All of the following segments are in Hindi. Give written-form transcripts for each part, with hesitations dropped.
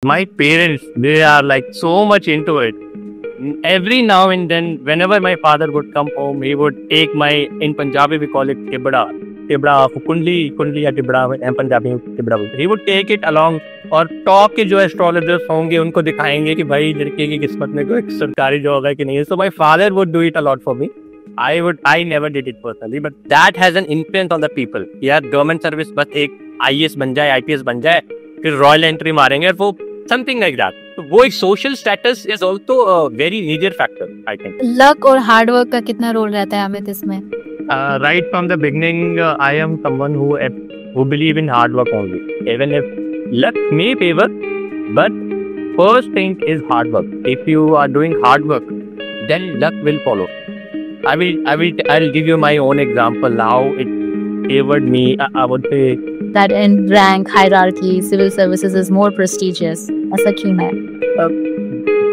My parents, they are like so much into it. Every now and then, whenever my father would come home, he would take my, in Punjabi we call it tibda, कुंडली या टिबड़ा में पंजाबी में टिबड़ा बोलते हैं. He would take it along और टॉप के जो एस्ट्रोलॉजर्स होंगे उनको दिखाएंगे कि भाई लड़के की किस्मत में कोई सरकारी जॉब है कि नहीं है. So my father would do it a lot for me. I never did it personally, but that has an influence on the people. यार गवर्नमेंट सर्विस बस एक IAS बन जाए, IPS बन जाए, फिर रॉयल एंट्री मारेंगे और वो something like that. तो वो एक social status is also a very major factor, I think. Luck और हार्ड वर्क का कितना रोल रहता है अमित इसमें? Right from the beginning, I am someone who believe in hard work only. Even if luck may favor, but first thing is hard work. If you are doing hard work, then luck will follow. I'll give you my own example. How it favored me. I would say That in rank hierarchy, civil services is more prestigious. ऐसा क्यों है?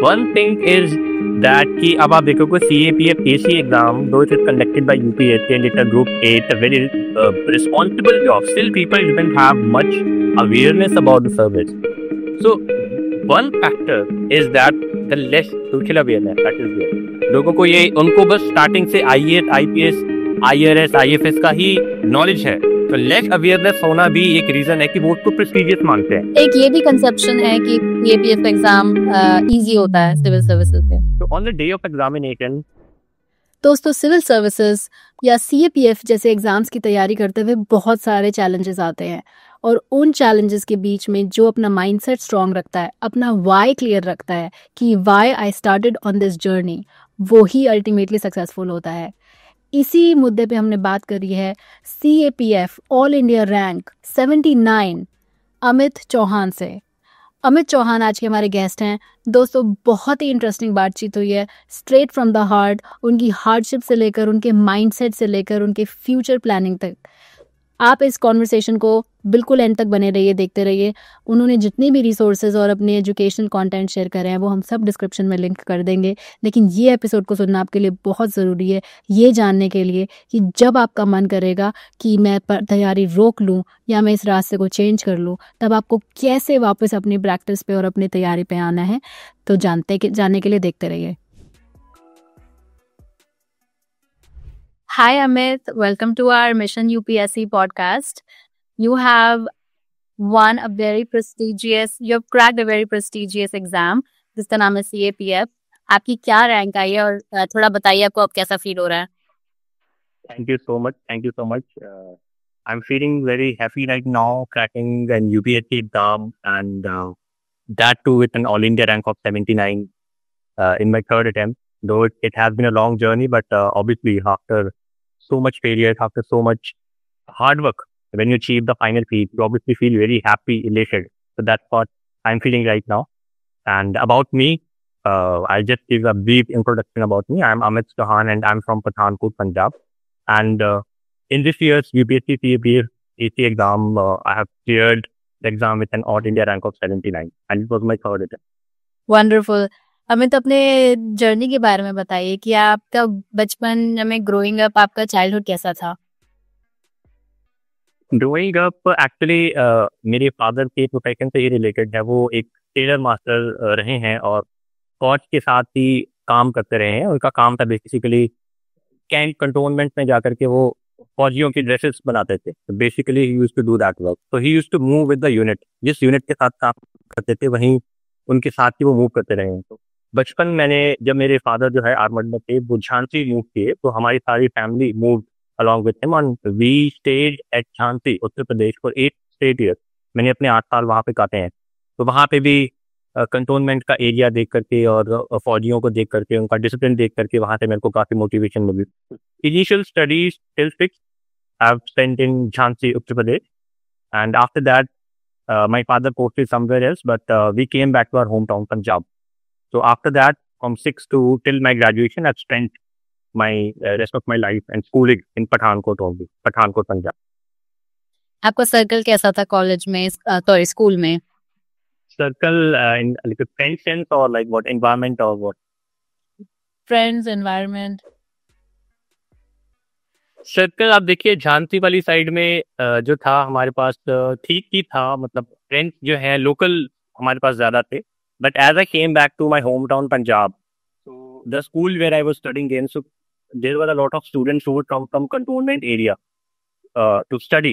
one thing is that कि अब आप देखो कोई CAPF AC exam, though it is conducted by UPSC and it's a group 8, a very responsible job, still people don't have much awareness about the service. So one factor is that the less social awareness that is there. लोगों को ये उनको बस स्टार्टिंग से IAS, IPS, IRS, IFS का ही नॉलेज है. तो लेस अवेयरनेस होना भी एक रीजन है कि वो उसको प्रेस्टिजियस मानते हैं. एक ये भी कंसेप्शन है कि APF एग्जाम इजी होता है सिविल सर्विसेज से. तो on the day of examination दोस्तों, सिविल सर्विसेज या CAPF जैसे एग्जाम्स की तैयारी करते हुए बहुत सारे चैलेंजेस आते हैं और उन चैलेंजेस के बीच में जो अपना माइंडसेट स्ट्रांग रखता है, अपना वाई क्लियर रखता है कि why I started on this journey, वो ही अल्टीमेटली सक्सेसफुल होता है. इसी मुद्दे पे हमने बात करी है CAPF all India rank 79 Amit Chauhan से. अमित चौहान आज के हमारे गेस्ट हैं. दोस्तों, बहुत ही इंटरेस्टिंग बातचीत हुई है, स्ट्रेट फ्रॉम द हार्ट, उनकी हार्डशिप से लेकर उनके माइंडसेट से लेकर उनके फ्यूचर प्लानिंग तक. आप इस कॉन्वर्सेशन को बिल्कुल एंड तक बने रहिए, देखते रहिए. उन्होंने जितनी भी रिसोर्सेज और अपने एजुकेशनल कंटेंट शेयर करे हैं वो हम सब डिस्क्रिप्शन में लिंक कर देंगे. लेकिन ये एपिसोड को सुनना आपके लिए बहुत ज़रूरी है, ये जानने के लिए कि जब आपका मन करेगा कि मैं तैयारी रोक लूँ या मैं इस रास्ते को चेंज कर लूँ, तब आपको कैसे वापस अपनी प्रैक्टिस पे और अपनी तैयारी पे आना है. तो जानने के लिए देखते रहिए. Hi Amit, welcome to our Mission UPSC podcast. You have cracked a very prestigious exam जिसका नाम है CAPF. आपकी क्या रैंक आई है और थोड़ा बताइए आपको अब कैसा फील हो रहा है? Thank you so much. Thank you so much. I'm feeling very happy right now cracking an UPSC exam and that too with an all India rank of 79 in my third attempt. Though it has been a long journey, but obviously after so much failure, after so much hard work, when you achieve the final feat, you obviously feel very happy, elated. So that's what I'm feeling right now. And about me, I'll just give a brief introduction about me. I'm Amit Chauhan and I'm from Pathankot, Punjab. And in this year's UPSC CAPF AC exam, I have cleared the exam with an all India rank of 79 and it was my third attempt. Wonderful. Amit, अपने जर्नी के बारे में बताइए कि आपका बचपन में ग्रोइंग अप, आपका चाइल्डहुड कैसा था? ग्रोइंग अप एक्चुअली मेरे फादर के प्रोफेशन से ही रिलेटेड है. वो एक टेलर मास्टर रहे हैं और फौज के साथ ही काम करते रहे हैं. उनका काम था बेसिकली कैंट कंटोनमेंट में जाकर के वो फौजियों की ड्रेसेस बनाते थे. Basically he used to do that work. तो he used to move with the unit. जिस यूनिट के साथ काम करते थे वहीं उनके साथ ही वो मूव करते रहे हैं. तो बचपन मैंने, जब मेरे फादर जो है आर्मड में थे, वो झांसी मूव किए, तो हमारी सारी family move along with him and we stayed at Jhansi, Uttar Pradesh for 8 straight years. मैंने अपने 8 साल वहाँ पे काटे हैं. तो वहाँ पे भी कंटोनमेंट का एरिया देख करके और फौजियों को देख करके, उनका डिसिप्लिन देख करके वहाँ से मेरे को काफ़ी मोटिवेशन मिली. Initial studies till 6 I've spent in Jhansi, Uttar Pradesh, and after that my father posted somewhere else, but we came back to our hometown, Punjab. So after that, from 6 to till my graduation, I've spent my rest of my life and schooling in Pathankot only, Pathankot, Punjab. आपका सर्कल कैसा था कॉलेज में, सॉरी स्कूल में? Circle in like a friend sense or like what, environment or what? Friends, environment. Circle आप देखिए झांसी वाली साइड में जो था हमारे पास ठीक ही था. मतलब फ्रेंड्स जो है लोकल हमारे पास ज़्यादा थे. But as I came back to my hometown Punjab, so the school where I was studying in, so there were a lot of students who would come from cantonment area to study.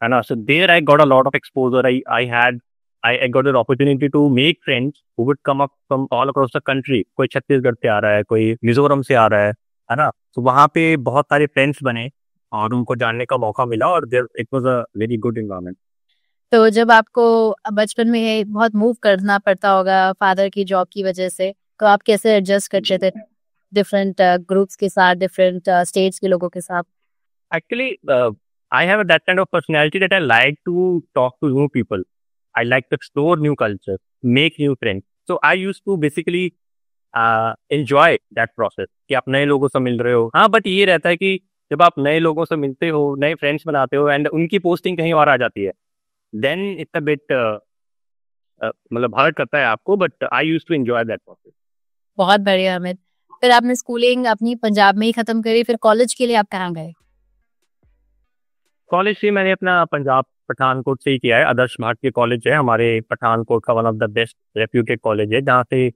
And so there I got a lot of exposure. I got an opportunity to make friends who would come up from all across the country. कोई छत्तीसगढ़ से आ रहा है, कोई मिजोरम से आ रहा है ना. तो वहाँ पे बहुत सारे फ्रेंड्स बने और उनको जानने का मौका मिला और it was a very good environment. तो जब आपको बचपन में बहुत मूव करना पड़ता होगा फादर की जॉब की वजह से, तो आप कैसे एडजस्ट करते थे डिफरेंट ग्रुप्स के साथ, डिफरेंट स्टेट्स के लोगों के साथ? Actually, I have that kind of personality that I like to talk to new people. I like to explore new culture, make new friends. So I used to basically enjoy that process कि आप नए लोगों से मिल रहे हो. हाँ, बट ये रहता है कि जब आप नए लोगों से मिलते हो, नए फ्रेंड्स बनाते हो एंड उनकी पोस्टिंग कहीं और आ जाती है, देन इट्स अ बिट मतलब हर्ट करता है आपको. But I use to enjoy that process. बहुत बढ़िया अमित. फिर आपने स्कूलिंग अपनी पंजाब में ही खत्म करी, फिर कॉलेज के लिए आप कहाँ गए? कॉलेज से मैंने अपना पंजाब पठानकोट से ही किया है. आदर्श भारतीय कॉलेज है हमारे पठानकोट का, one of the best reputed college है जहाँ से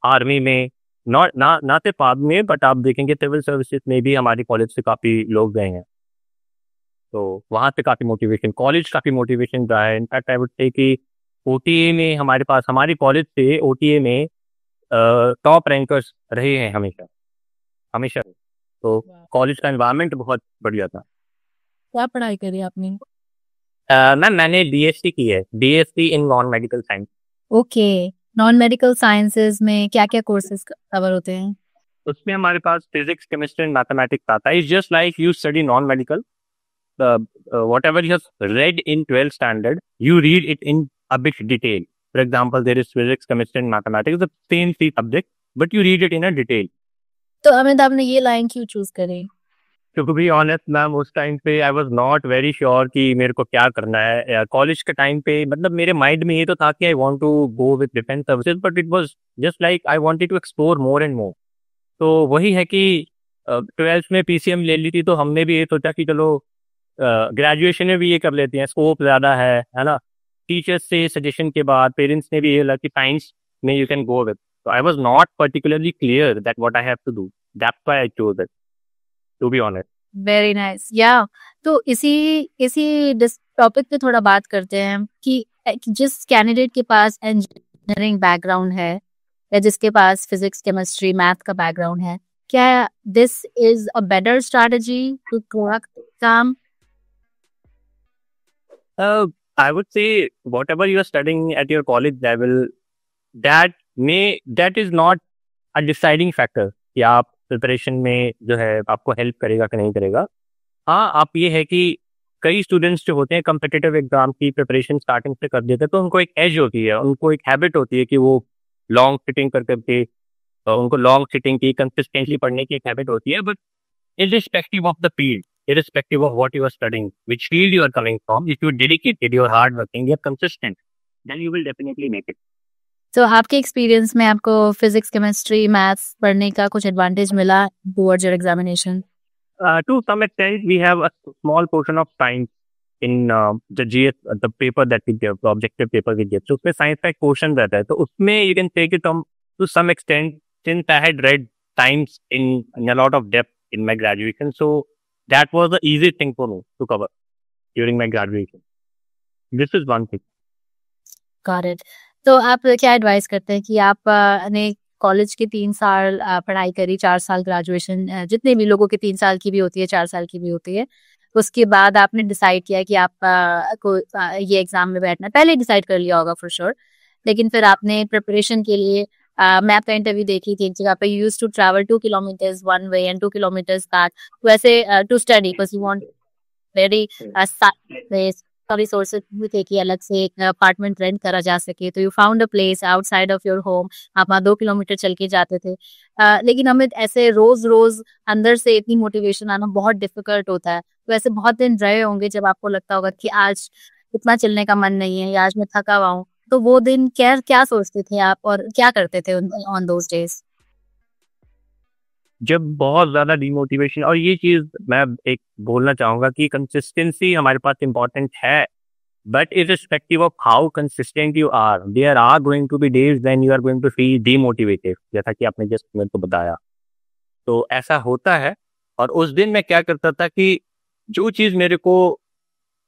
आर्मी में ना सिर्फ आर्मी में बट आप देखेंगे सिविल सर्विसेज में भी हमारे कॉलेज से काफ़ी लोग गए हैं. तो वहाँ से काफ़ी मोटिवेशन, कॉलेज काफ़ी मोटिवेशन रहा है. इनफैक्ट आई वुड से कि ओटीए में हमारे पास, हमारी कॉलेज से ओटीए में टॉप रैंकर्स रहे हैं हमेशा हमेशा. तो कॉलेज का एनवायरनमेंट बहुत बढ़िया था. क्या पढ़ाई करी आपने? मैम मैंने डीएससी की है, DSC in non medical science. Okay. Non medical sciences में क्या क्या कोर्सेज कवर होते हैं? उसमें हमारे पास फिजिक्स, केमिस्ट्री एंड मैथमेटिक्स आता है. It's just like you study non medical, whatever you have read in 12th standard, you read it in a bit detail. For example, there is physics, chemistry, and mathematics, the same three subjects, but you read it in a detail. तो अमित आपने ये लाइन क्यों चूज करी? To be honest, मैम उस टाइम पे I was not very sure कि मेरे को क्या करना है. कॉलेज के टाइम पे मतलब मेरे माइंड में ये तो था कि I want to go with defence services, but it was just like I wanted to explore more and more. तो वही है कि 12th में पीसीएम ले ली थी तो हमने भी ये सोचा कि चलो ग्रेजुएशन में भी ये कर लेते हैं, स्कोप ज़्यादा है ना. टीचर्स से सजेशन के बाद पेरेंट्स ने भी ये लगा कि साइंस में यू कैन गो विद. तो I was not particularly clear that what I have to do. That's why I chose it, to be honest. Very nice. या तो इसी टॉपिक पे थोड़ा बात करते हैं कि जिस कैंडिडेट के पास इंजीनियरिंग बैकग्राउंड है या जिसके पास फिजिक्स, केमिस्ट्री, मैथ का बैकग्राउंड है, क्या this is a better strategy to crack exam? I would say whatever you are studying at your college level, that is not a deciding factor कि आप प्रिपरेशन में जो है आपको हेल्प करेगा कि नहीं करेगा. हाँ, आप ये है कि कई स्टूडेंट्स जो होते हैं कम्पिटिटिव एग्जाम की प्रिपरेशन स्टार्टिंग से कर देते हैं तो उनको एक एज होती है, उनको एक हैबिट होती है कि वो लॉन्ग सिटिंग कर करके उनको लॉन्ग सिटिंग की कंसिस्टेंटली पढ़ने की एक हैबिट होती है. But irrespective of the field, irrespective of what you are studying, which field you are coming from, if you're dedicated, you're hardworking, you're consistent, then you will definitely make it. तो आपके एक्सपीरियंस में आपको फिजिक्स, केमिस्ट्री, मैथ्स पढ़ने का कुछ एडवांटेज मिला towards your examination? To some extent, we have a small portion of science in the GS, the paper that we give, the objective paper we give. So उसमें science का एक portion रहता है, तो उसमें you can take it to some extent, since I had read science in a lot of depth in my graduation, so that was the easy thing for me to cover during my graduation. This is one thing. Got it. तो आप क्या एडवाइस करते हैं कि आप ने कॉलेज के 3 साल पढ़ाई करी, 4 साल ग्रेजुएशन, जितने भी लोगों के 3 साल की भी होती है, 4 साल की भी होती है, उसके बाद आपने डिसाइड किया कि आप को ये एग्जाम में बैठना, पहले डिसाइड कर लिया होगा फॉर श्योर, लेकिन फिर आपने प्रिपरेशन के लिए मैं आपका इंटरव्यू देखी थी एक जगह पे, you used to travel 2 kilometres one way and 2 kilometres back, वैसे to study because you want very place. Resources भी थे कि अलग से एक अपार्टमेंट रेंट करा जा सके, तो you found a place outside of your home. आप वहाँ 2 किलोमीटर चल के जाते थे. लेकिन हमें ऐसे रोज रोज अंदर से इतनी मोटिवेशन आना बहुत डिफिकल्ट होता है. तो ऐसे बहुत दिन रहे होंगे जब आपको लगता होगा कि आज इतना चलने का मन नहीं है या आज मैं थका हुआ हूँ. तो वो दिन क्या सोचते थे आप और क्या करते थे ऑन दोज डेज? जब बहुत ज़्यादा डिमोटिवेशन, और ये चीज़ मैं एक बोलना चाहूँगा कि कंसिस्टेंसी हमारे पास इम्पोर्टेंट है, But irrespective of how consistent you are, there are going to be days when you are going to feel demotivated, जैसा कि आपने जस्ट मेरे को बताया। तो ऐसा होता है। और उस दिन मैं क्या करता था कि जो चीज़ मेरे को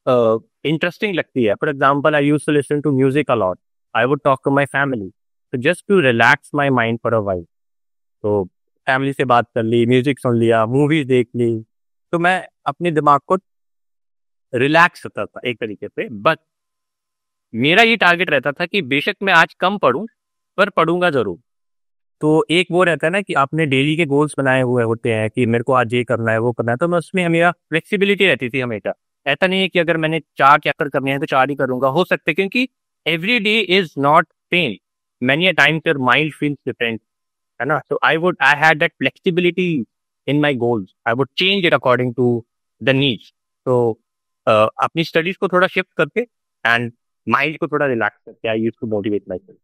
इंटरेस्टिंग लगती है, for example I use to listen to music a lot, I would talk to my family, तो just to relax my mind for a while. तो फैमिली से बात कर ली, म्यूजिक सुन लिया, मूवीज देख ली, तो मैं अपने दिमाग को रिलैक्स होता था एक तरीके से। बट मेरा ये टारगेट रहता था कि बेशक मैं आज कम पढ़ूं, पर पढ़ूंगा जरूर। तो एक वो रहता है ना कि आपने डेली के गोल्स बनाए हुए होते हैं कि मेरे को आज ये करना है, वो करना है, तो मैं उसमें हमेशा फ्लेक्सिबिलिटी रहती थी हमेशा। ऐसा नहीं है कि अगर मैंने 4 चैप्टर करने हैं तो 4 ही करूंगा, हो सकता है, क्योंकि every day is not same. Many a times your mind feels different, है ना। तो I had that flexibility in my goals, I would change it according to the needs. तो अपनी स्टडीज को थोड़ा शिफ्ट करके एंड माइंड को थोड़ा रिलैक्स करके I used to motivate myself.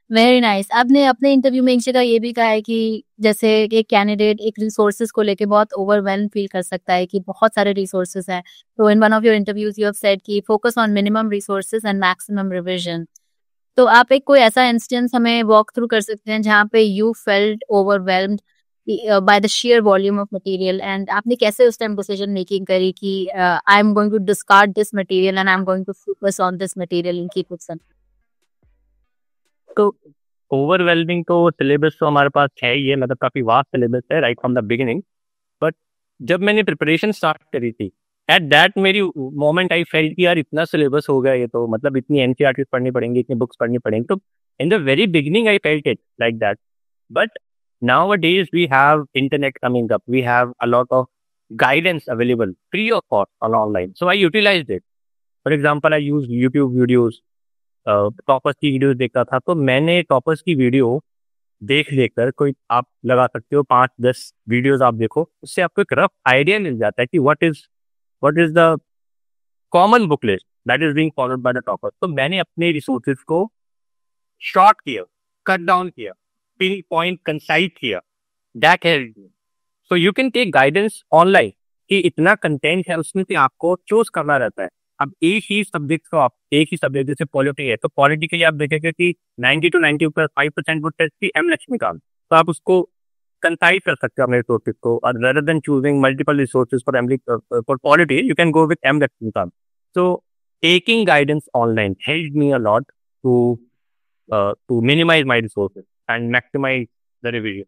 Very nice. आपने अपने इंटरव्यू में एक जगह ये भी कहा है कि जैसे एक कैंडिडेट एक रिसोर्सेज को लेके बहुत ओवरवेल्म फील कर सकता है कि बहुत सारे रिसोर्सेज हैं। तो in one of your interviews you have said कि focus on minimum resources and maximum revision. तो आप एक कोई ऐसा इंस्टेंस हमें वॉक थ्रू कर सकते हैं जहाँ पे you felt overwhelmed by the sheer volume of material, and आपने कैसे उस टाइम डिसीजन मेकिंग करी कि I am going to discard this material and I am going to focus on this material in keep it. तो ओवरवेलमिंग तो सिलेबस तो हमारे पास है ही है, मतलब काफी वास्ट सिलेबस है right from the beginning. But जब मैंने प्रिपरेशन स्टार्ट करी थी, एट दैट मेरी मोमेंट आई फेल्ट कि यार इतना सिलेबस हो गया, ये तो मतलब इतनी एनसीईआरटी पढ़नी पड़ेंगी, इतनी बुक्स पढ़नी पड़ेंगी। तो in the very beginning I felt it like that. But nowadays we have internet coming up, we have a lot of guidance available free of cost on online, so I utilized it. For example, I use YouTube videos, toppers की वीडियोस देखता था। तो मैंने टॉपर्स की वीडियो देख लेकर, कोई आप लगा सकते हो 5-10 वीडियोस आप देखो, उससे आपको एक रफ आइडिया मिल जाता है कि what is the common book list that is being followed by the toppers. तो मैंने अपने रिसोर्सेज को शॉर्ट किया, कट डाउन किया, पिन पॉइंट कंसाइज किया, that help me. So you can take guidance online कि इतना कंटेंट है, उसमें से आपको चूज करना रहता है। अब एक ही सब्जेक्ट को आप एक ही सब्जेक्ट, जैसे पॉलिटी है, तो पॉलिटी के लिए आप देखेंगे कि 90 to 95% वुड टेस्ट की एम लक्ष्मीकांत, तो आप उसको कंसाइज कर सकते हो अपने रिसोर्सेज को। और rather than choosing multiple resources for polity, you can go with M Laxmikanth. So taking guidance online help me a lot to minimize my resources and maximize the revision.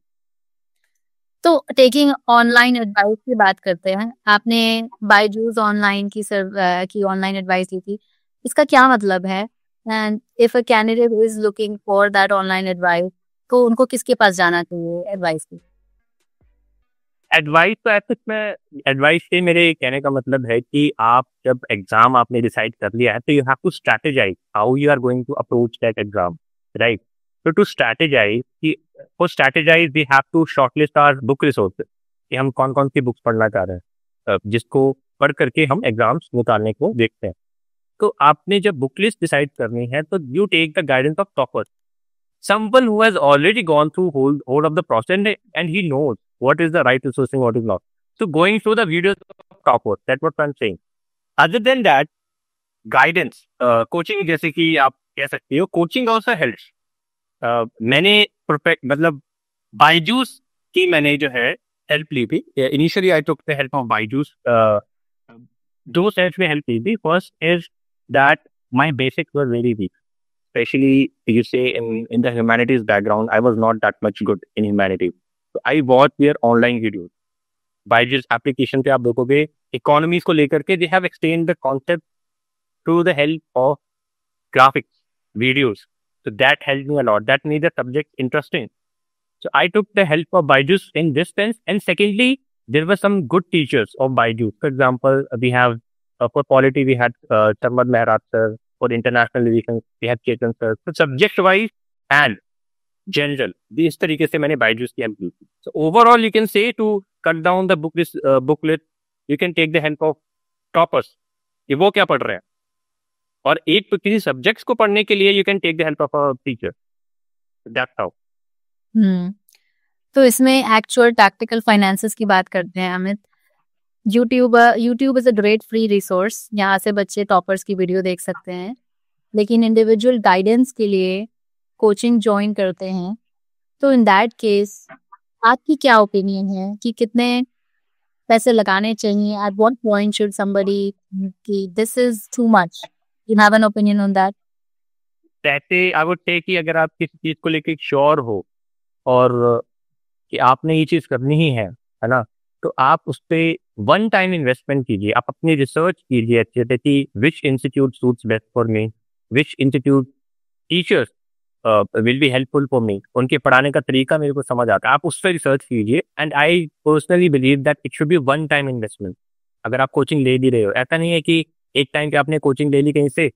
तो टेकिंग ऑनलाइन एडवाइस की बात करते हैं। आपने बायजूस ऑनलाइन की ऑनलाइन एडवाइस ली थी, इसका क्या मतलब है? And if a candidate is looking for that online advice, तो उनको किसके पास जाना चाहिए एडवाइस की? एडवाइस तो ऐसा, मैं एडवाइस से मेरे कहने का मतलब है कि आप जब एग्जाम आपने डिसाइड कर लिया है, तो you have to strategise how you are going to approach that exam, right. तो टू स्ट्रैटेजाइज कि for strategise we have to shortlist our book resources कि हम कौन कौन सी बुक्स पढ़ना चाह रहे हैं, जिसको पढ़ करके हम एग्जाम्स निकालने को देखते हैं। तो आपने जब बुक लिस्ट डिसाइड करनी है, तो you take the guidance of toppers, someone who has already gone through whole of the process, and he knows what is the right resourcing, what is not. So going through the videos of toppers, that's what I'm saying. Other than that, guidance, coaching जैसे कि आप कह सकते हो, coaching also helps. मैंने मतलब बायजूस की मैंने जो है हेल्प ली थी। Initially I took the help of Byju's. दो सेट्स में हेल्प ली थी। First is that my basics were very weak, especially you say in the humanities background, I was not that much good in humanities. So I watched their online videos. Byju's application पे आप देखोगे economies को लेकर के they have explained the concept through the help of graphics, videos. So that helped me a lot. That made the subject interesting. So I took the help of Byju's in this sense. And secondly, there were some good teachers of Byju's. For example, we have for polity we had Charmad Mehrat sir. For international relations we have Chetan sir. So subject wise and general, इस तरीके से मैंने बायजूस की हेल्प ली थी। So overall you can say to cut down the booklet, you can take the help of toppers कि वो क्या पढ़ रहे हैं, और एक किसी सब्जेक्ट्स को पढ़ने के लिए you can take the help of a teacher. That's how. तो इसमें एक्चुअल टैक्टिकल फाइनेंसेस की बात करते हैं Amit. YouTube is a great free resource, यहाँ से बच्चे टॉपर्स की वीडियो देख सकते हैं, लेकिन इंडिविजुअल गाइडेंस के लिए कोचिंग जॉइन करते हैं। तो इन दैट केस आपकी क्या ओपिनियन है कि कितने पैसे लगाने चाहिए? At what point should somebody कि this is too much? You have an opinion on that? जैसे आई वुड से कि अगर आप किसी चीज को लेके श्योर हो और कि आपने ये चीज करनी ही है ना, तो आप उस पे वन टाइम इन्वेस्टमेंट कीजिए। आप अपनी रिसर्च कीजिए अच्छे से कि which institute suits best for me, which institute teachers will be helpful for me, उनके पढ़ाने का तरीका मेरे को समझ आता है, आप उस पर रिसर्च कीजिए। And I personally believe that it should be one time investment. अगर आप कोचिंग ले भी रहे हो, ऐसा नहीं है कि एक टाइम पे आपने कोचिंग ले ली कहीं से,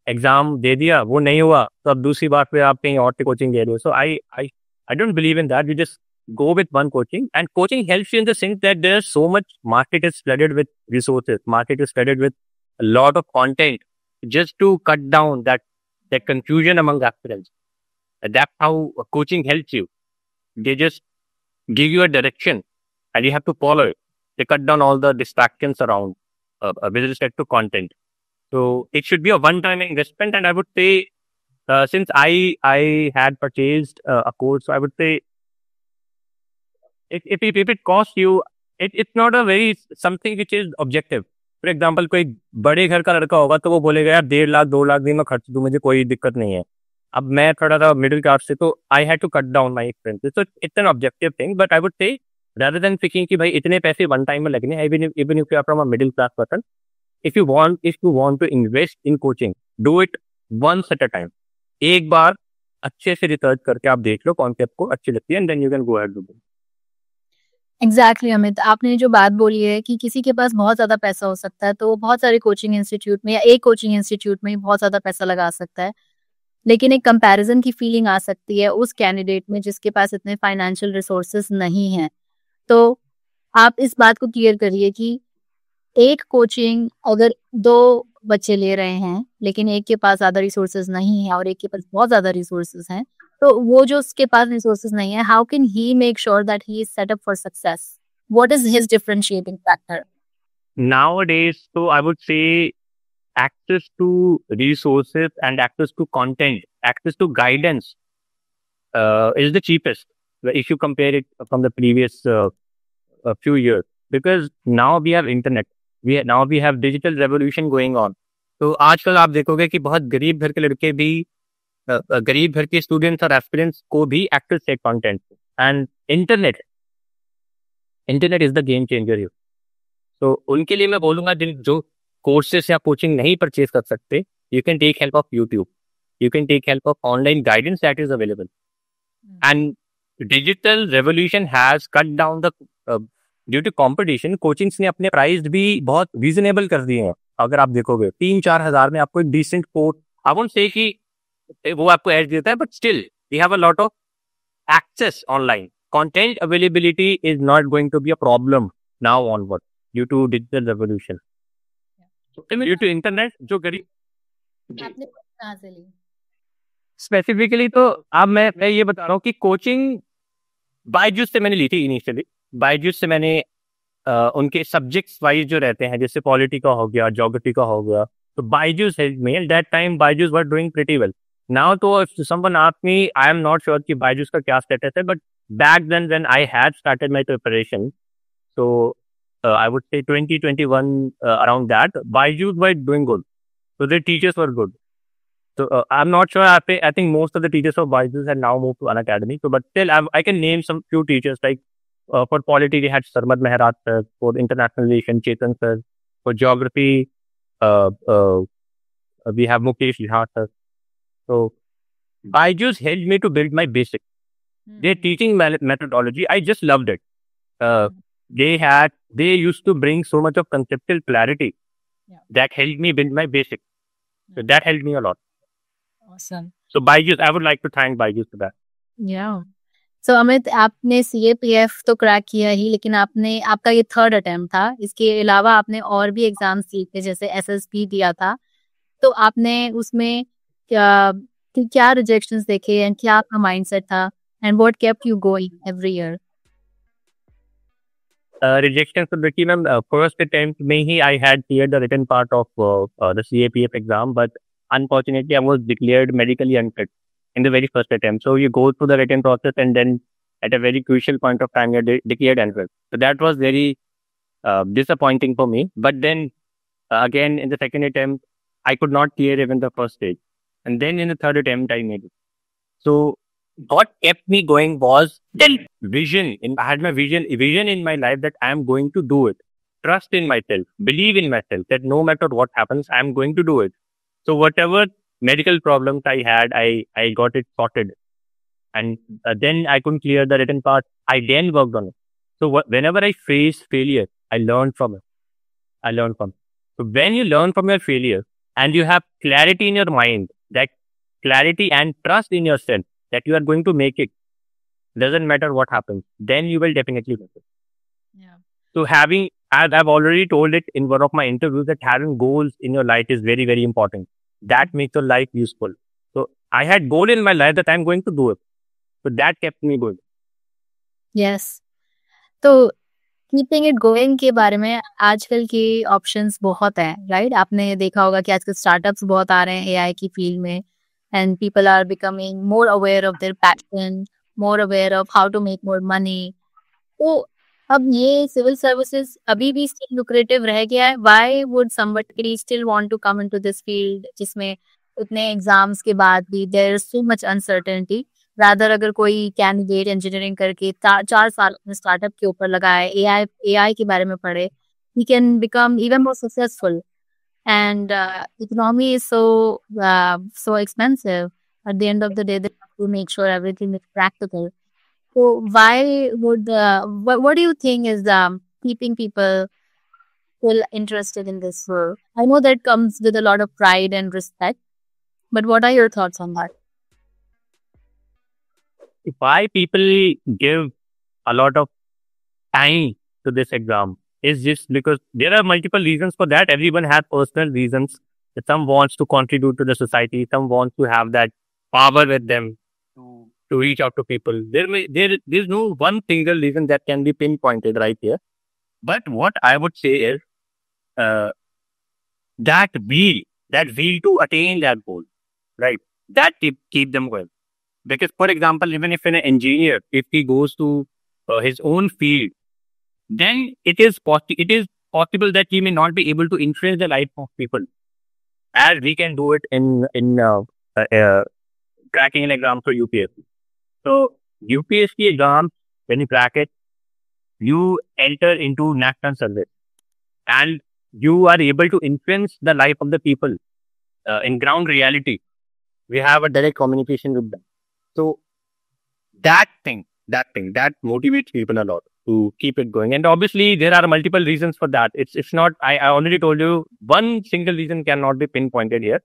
एग्जाम दे दिया, वो नहीं हुआ, तो अब दूसरी बार पे आप कहीं और से कोचिंग ले रहे हो। So I don't believe in that. You just go with one coaching, and coaching helps you in the sense that there's so much, market is flooded with resources, market is flooded with a lot of content just to cut down that confusion among aspirants. And that's how coaching helps you. They just give you a direction and you have to follow it. They cut down all the distractions around with respect to content. So it should be a one-time investment. And I would say, since I had purchased a course, so I would say if it costs you, it's not a very something which is objective. For example, कोई बड़े घर का लड़का होगा तो वो बोलेगा यार 1.5 लाख 2 लाख दिन में खर्च दूं, मुझे कोई दिक्कत नहीं है। अब मैं थोड़ा सा मिडिल क्लास से, तो I had to cut down my expenses. So it's an objective thing, but I would say rather than thinking कि भाई इतने पैसे वन टाइम में लगने, even if you are from a middle class person, if you want to invest in coaching, do it once at a time. एक बार अच्छे से रिसर्च करके आप देख लो कौन सी आपको अच्छी लगती है, and then you can go ahead with it. Exactly Amit, आपने जो बात बोली है कि किसी के पास बहुत ज़्यादा पैसा हो सकता है, तो वो बहुत सारे कोचिंग इंस्टीट्यूट में या एक कोचिंग इंस्टीट्यूट में ही बहुत ज़्यादा पैसा लगा सकता है। लेकिन एक कंपैरिजन की फीलिंग आ सकती है उस कैंडिडेट में जिसके पास इतने फाइनेंशियल रिसोर्सेज नहीं हैं। तो आप इस बात को क्लियर करिए कि एक कोचिंग अगर 2 बच्चे ले रहे हैं, लेकिन एक के पास ज़्यादा रिसोर्सेज नहीं है और एक के पास बहुत ज़्यादा रिसोर्सेज हैं, तो वो जो उसके पास रिसोर्सेज नहीं है, how can he make sure that he is set up for success? What is his differentiating factor? Nowadays, so I would say access to resources and access to content, access to guidance is the cheapest if you compare it from the previous few years. Because now we have internet, now we have digital revolution going on. तो आजकल आप देखोगे कि बहुत गरीब घर के लड़के भी, गरीब घर के स्टूडेंट्स और एस्पिरेंट्स को भी एक्सेस है content. And internet is the game changer. तो उनके लिए मैं बोलूंगा जो कोर्सेस या कोचिंग नहीं परचेज कर सकते, you can take help of YouTube, you can take help of online guidance that is available. And digital revolution has cut down the, due to competition, coachings ने अपने प्राइस भी बहुत रीजनेबल कर दिए हैं। अगर आप देखोगे 3-4 हज़ार में आपको एक decent course, I won't say कि वो आपको एज देता है, but still we have a lot of access online. Content availability is not going to be a problem now onward due to digital revolution. So, due to internet, जो गरीब आपने कहाँ से ली? स्पेसिफिकली, तो अब मैं ये बता रहा हूँ कि कोचिंग बायजूस से मैंने ली थी इनिशियली। बायजूस से मैंने उनके सब्जेक्ट्स वाइज जो रहते हैं, जैसे पॉलिटी का हो गया, ज्योग्राफी का हो गया, तो Byju's help me. At that time Byju's were doing pretty well. Now तो if someone asks me, I am not sure कि बायजूस का क्या स्टेटस है, but back then when I had started my preparation, so I would say 2021, around that, Byju's were doing good, so their teachers were good. So I'm not sure. I think most of the teachers of Byju's had now moved to Unacademy. So, but still, I can name some few teachers like for polity we had Sarmad Mehrat sir, for international relations Chetan sir, for geography uh, uh, we have Mukesh Jha sir. So Byju's helped me to build my basic. Their teaching methodology, I just loved it. They used to bring so much of conceptual clarity that helped me build my basic. So that helped me a lot. Awesome. So Byju's, I would like to thank Byju's for that. Yeah. So Amit, आपने CAPF तो क्रैक किया ही, लेकिन आपका ये 3rd अटेम्प्ट था। इसके अलावा आपने और भी एग्जाम्स दिए थे, जैसे SSB दिया था। तो आपने उसमें क्या रिजेक्शंस देखे एंड क्या आपका माइंडसेट था, and what kept you going every year? Rejection तो देखिए मैम, फर्स्ट अटेम्प्ट में ही I had clear the written part of the CAPF exam, but unfortunately I was declared medically unfit in the very first attempt. So you go through the written process and then at a very crucial point of time you're declared unfit. So that was very disappointing for me. But then again in the second attempt I could not clear even the first stage, and then in the third attempt I made it. So what kept me going was still vision. I had my vision in my life that I am going to do it. Trust in myself, believe in myself that no matter what happens, I am going to do it. So whatever medical problems I had, I got it sorted, and then I couldn't clear the written part. I then worked on it. So whenever I face failure, I learned from it. I learned from it. So when you learn from your failure and you have clarity in your mind, that clarity and trust in yourself that you are going to make it, doesn't matter what happens, then you will definitely make it. Yeah. So having, as I've already told it in one of my interviews, that having goals in your life is very, very important. That makes your life useful. So I had goal in my life that I'm going to do it. So that kept me going. Yes. तो कीपिंग इट गोइंग के बारे में आजकल के ऑप्शंस बहुत हैं, राइट? आपने देखा होगा कि आजकल स्टार्टअप्स बहुत आ रहे हैं एआई की फील्ड में, and people are becoming more aware of their passion, more aware of how to make more money. तो अब ये सिविल सर्विसेज अभी भी स्टिल लुक्रेटिव रह गया है. Why would somebody still want to come into this field जिसमें उतने एग्जाम्स के बाद भी there is so much uncertainty? Rather अगर कोई कैंडिडेट इंजीनियरिंग करके 4 साल अपने स्टार्टअप के ऊपर लगाए, एआई के बारे में पढ़े, he can become even more successful. And economy is so expensive. At the end of the day, they have to make sure everything is practical. So why would what do you think is keeping people still interested in this world? I know that comes with a lot of pride and respect, but what are your thoughts on that? Why people give a lot of time to this exam is just because there are multiple reasons for that. Everyone has personal reasons. Some wants to contribute to the society. Some wants to have that power with them to reach out to people. There's no one single reason that can be pinpointed right here. But what I would say is that will to attain that goal, right? That keep them going. Because, for example, even if an engineer, if he goes to his own field, then it is possible that he may not be able to influence the life of people, as we can do it in cracking an exam for UPSC. So UPSC exam, when you crack it, you enter into national service, and you are able to influence the life of the people in ground reality. We have a direct communication with them. So that motivates people a lot to keep it going. And obviously there are multiple reasons for that. It's not, I already told you, one single reason cannot be pinpointed here.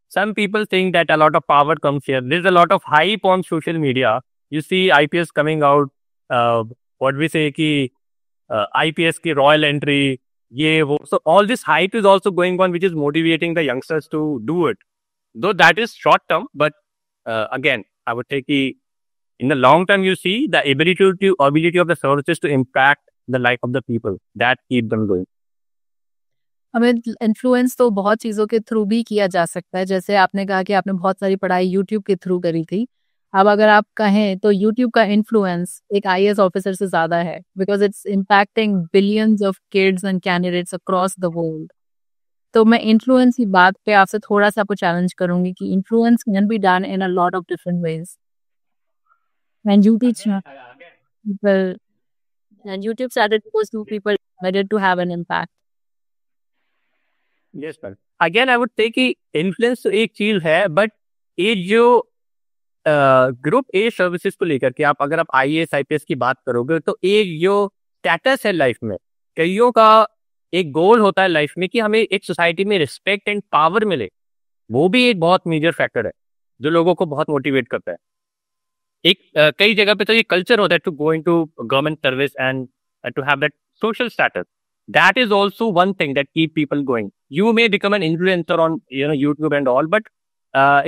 Some people think that a lot of power comes here. There's a lot of hype on social media. You see IPS coming out, what we say ki IPS ki royal entry, ye wo. So all this hype is also going on, which is motivating the youngsters to do it. Though that is short term, but again, I would say ki in the long term, you see the ability of the services to impact the life of the people, that keep them going. हमें इन्फ्लुएंस तो बहुत चीज़ों के थ्रू भी किया जा सकता है. जैसे आपने कहा कि आपने बहुत सारी पढ़ाई यूट्यूब के थ्रू करी थी. अब अगर आप कहें तो यूट्यूब का इन्फ्लुएंस एक आईएएस ऑफिसर से ज़्यादा है, because it's impacting billions of kids and candidates across the world. तो मैं इन्फ्लुएंस की बात पे आपसे थोड़ा सा आपको चैलेंज करूंगी कि influence can be done in a lot of different ways. When you teach people, and YouTube started to post to people needed to have an impact. Yes, sir. Again, I would say कि influence तो एक चीज है, but ये जो ग्रुप ए सर्विसेज को लेकर के अगर आप आईएएस आईपीएस की बात करोगे, तो एक जो स्टेटस है लाइफ में, कईयों का एक गोल होता है लाइफ में कि हमें एक सोसाइटी में रिस्पेक्ट एंड पावर मिले. वो भी एक बहुत मेजर फैक्टर है जो लोगों को बहुत मोटिवेट करता है. एक कई जगह पे तो ये कल्चर होता है to go into government service and to have that social status. That is also one thing that keep people going. You may become an influencer on YouTube and all, but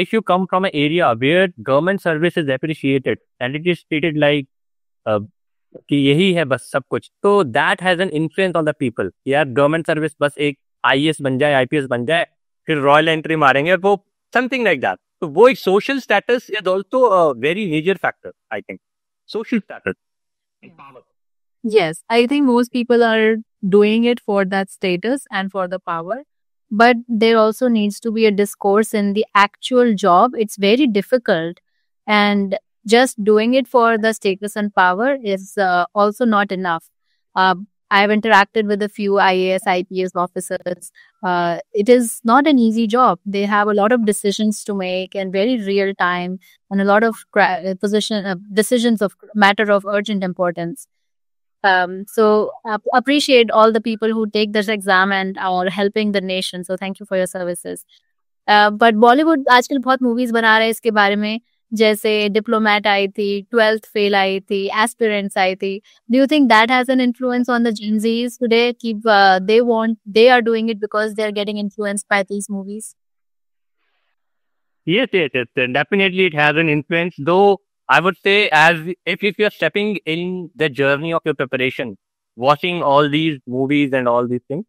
if you come from an area where government service is appreciated and it is treated like कि यही है बस सब कुछ, तो that has an influence on the people. यार गवर्नमेंट सर्विस बस एक आईएएस बन जाए, आईपीएस बन जाए, फिर रॉयल एंट्री मारेंगे, और वो समथिंग लाइक दैट। तो वो एक social status is also a very major factor, I think, social status and power. Yes, I think most people are doing it for that status and for the power. But there also needs to be a discourse in the actual job. It's very difficult. And just doing it for the status and power is also not enough. I've interacted with a few IAS, IPS officers. It is not an easy job. They have a lot of decisions to make and very real time, and a lot of decisions of matter of urgent importance. So appreciate all the people who take this exam and are helping the nation. So thank you for your services. But Bollywood आजकल बहुत movies बना रहे हैं इसके बारे में, जैसे डिप्लोमेट आई थी, 12th फेल आई थी, एस्पिरेंट्स आई थी. Do you think that has an influence on the Gen Zs today? They are doing it because they are getting influenced by these movies. Yes, yes, yes. Definitely, it has an influence. Though I would say, as if you are stepping in the journey of your preparation, watching all these movies and all these things,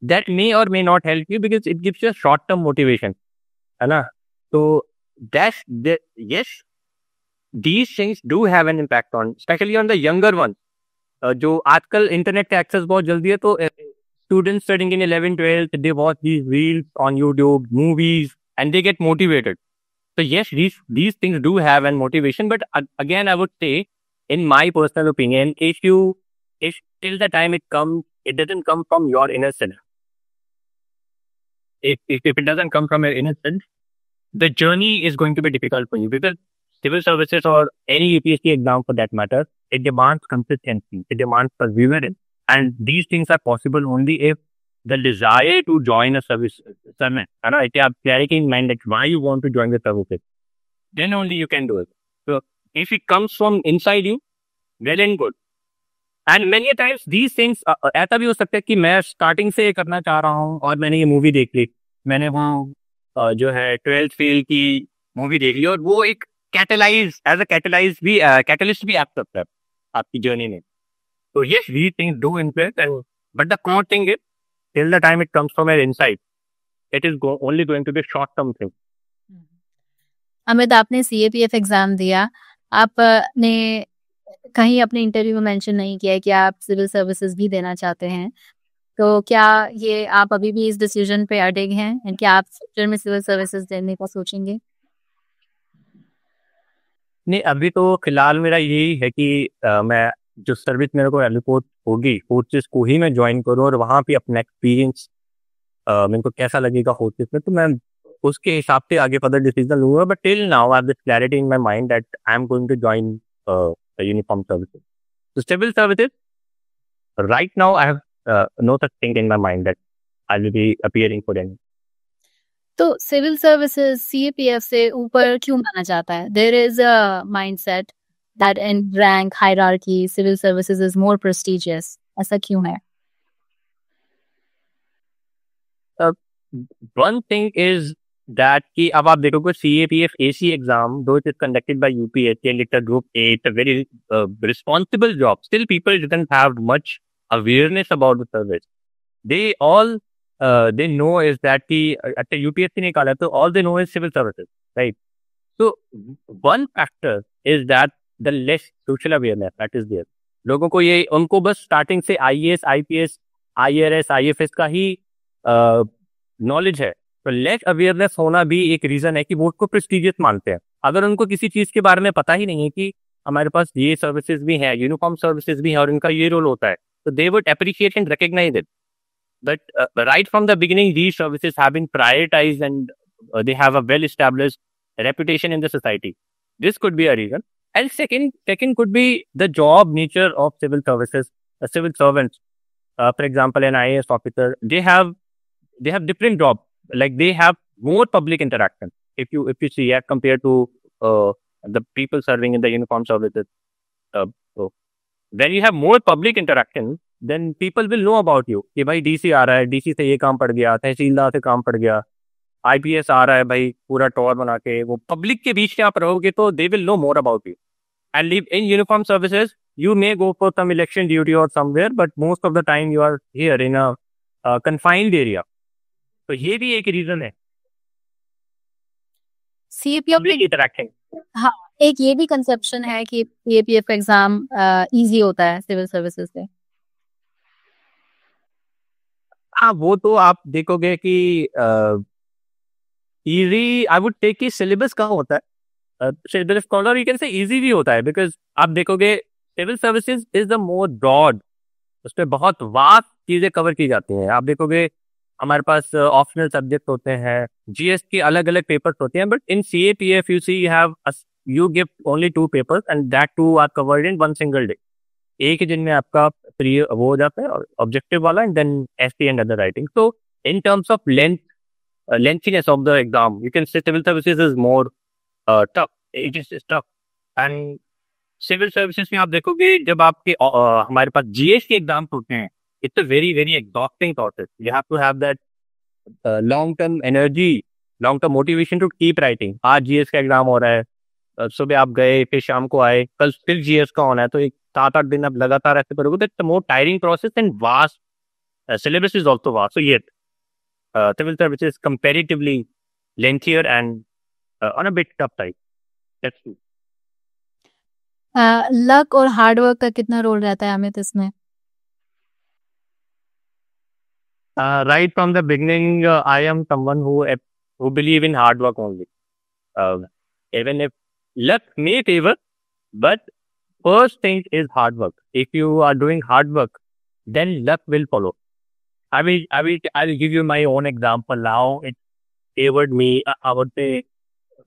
that may or may not help you because it gives you a short-term motivation, है ना? So yes, these things do have an impact on, especially on the younger ones. जो आजकल इंटरनेट का एक्सेस बहुत जल्दी है, तो students studying in 11th 12th, they watch these reels on YouTube, movies, and they get motivated. So yes, these things do have an motivation, but again, I would say, in my personal opinion, if till the time it comes, it doesn't come from your inner self. If it doesn't come from your inner self, the journey is going to be difficult for you, because civil services or any UPSC exam for that matter, it demands consistency, it demands perseverance, and these things are possible only if the desire to join a service, and if you have clarity in mind that why you want to join the services, then only you can do it. So if it comes from inside you, well and good. And many times these things, ऐसा भी हो सकता है कि मैं स्टार्टिंग से ये करना चाह रहा हूँ और मैंने ये मूवी देख ली, मैंने वो जो है 12th फेल की मूवी देख ली, और वो एक कैटलाइज भी कैटलिस्ट भी एक्ट करता है आपकी जर्नी में. So yes, these things do influence, but the core thing is, till the time it comes from your inside, it is only going to be a short-term thing. Amit, आपने CAPF एग्जाम दिया, आपने कहीं अपने इंटरव्यू में मेंशन नहीं किया है कि आप सिविल सर्विसेज भी देना चाहते हैं, तो क्या ये आप अभी भी इस डिसीजन पे अडिग हैं, एंड क्या आप फ्यूचर में सिविल सर्विसेज देने का सोचेंगे? नहीं, अभी तो फिलहाल मेरा यही है कि मैं जो सर्विस मेरे को एलिपोर्ट होगी, फोर्सेस को ही मैं ज्वाइन करूँ, और वहाँ पे अपना एक्सपीरियंस मेरे को कैसा लगेगा फोर्सेस में, तो मैं उसके हिसाब से आगे फर्दर डिसीजन लूंगा. But till now I have this clarity in my mind that I am going to join uniform services. So civil services, right now I have no such thing in my mind that I will be appearing for any. तो सिविल सर्विसेज CAPF से ऊपर क्यों माना जाता है? There is a mindset that in rank hierarchy civil services is more prestigious. ऐसा क्यों है? One thing is that कि अब आप देखोगे CAPF AC exam, though it is conducted by UPSC and it's a group A, it's a very responsible job. Still, people didn't have much awareness about the service. They all they know is that कि अच्छा UPSC निकाला, तो all they know is civil services, right? So one factor is that the less social awareness that is there. लोगों को ये, उनको बस स्टार्टिंग से IAS, IPS, IRS, IFS का ही नॉलेज है. तो लेस अवेयरनेस होना भी एक रीजन है कि वो उसको प्रेस्टिजियस मानते हैं. अगर उनको किसी चीज के बारे में पता ही नहीं है कि हमारे पास ये सर्विसेज भी हैं, यूनिफॉर्म सर्विसेज भी हैं, और इनका ये रोल होता है, तो they would appreciate and recognise it. But right from the beginning, these services have been prioritized, and they have a well-established reputation in the society. This could be a reason. And second could be the job nature of civil services. Civil servants, for example, an IAS officer, they have different jobs. Like they have more public interaction. If you see, as compared to the people serving in the uniform services, so when you have more public interaction, then people will know about you. कि भाई DC आ रहा है, DC से ये काम पड़ गया, तहसीलदार से काम पड़ गया, IPS आ रहा है भाई पूरा टॉर बना के. वो पब्लिक के बीच में आप रहोगे तो they will know more about you. And in uniform services, you may go for some election duty or somewhere, but most of the time you are here in a confined area. तो ये भी एक रीजन है सीएपीएफ में इंटरेक्टिंग। हाँ, एक ये भी कंसेप्शन है कि सीएपीएफ का एग्जाम इजी होता है सिविल सर्विसेज से। हाँ, वो तो आप देखोगे कि इजी आई वुड टेक कि सिलेबस कहाँ होता है, syllabus collar you can say easy भी होता है, बिकॉज आप देखोगे civil services is the more broad, उसमें बहुत वास्ट चीजें कवर की जाती हैं। आप देखोगे हमारे पास ऑप्शनल सब्जेक्ट होते हैं, जीएस के अलग अलग पेपर्स होते हैं, but in CAPF you see you give only 2 papers and that 2 are covered in 1 single day. एक ही दिन में आपका प्री वो हो जाता है ऑब्जेक्टिव वाला and then essay and other writing. तो in terms of lengthiness of the exam, you can say civil services is more tough. It is tough. And civil services में आप देखोगे जब आपके हमारे पास जीएस के एग्जाम होते हैं, it's a very very exhausting process. You have to have that long term energy, long term motivation to keep writing. आज जीएस का एग्जाम हो रहा है, सुबह आप गए फिर शाम को आए, कल फिर जीएस का होना है, तो एक 7-8 दिन आप लगातार ऐसे करोगे तो it's a more tiring process and vast. Syllabus is also vast. So yet civil service is comparatively lengthier and on a bit tough side. That's true. Luck और हार्डवर्क का कितना रोल रहता है अमित इसमें? Right from the beginning, I am someone who believe in hard work only. Even if luck may favor, but first thing is hard work. If you are doing hard work, then luck will follow. I'll give you my own example now. It favored me. I would say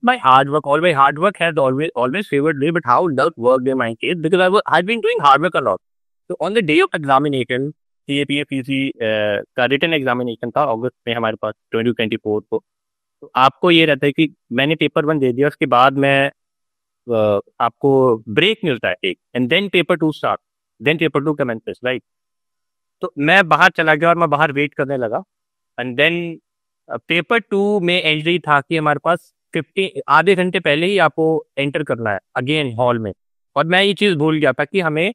my hard work. Always hard work has always favored me. But how luck worked in my case, because I've been doing hard work a lot. So on the day of examination, CAPF PC का रिटन एग्जामिनेशन था अगस्त में हमारे पास 2024 को। तो आपको ये रहता है कि मैंने पेपर 1 दे दिया, उसके बाद मैं आपको ब्रेक मिलता है एक, and then paper 2 start, then paper 2 commences, right. तो मैं बाहर चला गया और मैं बाहर वेट करने लगा, एंड देन पेपर 2 में एंट्री था कि हमारे पास 50 आधे घंटे पहले ही आपको एंटर करना है अगेन हॉल में। और मैं ये चीज़ भूल गया था कि हमें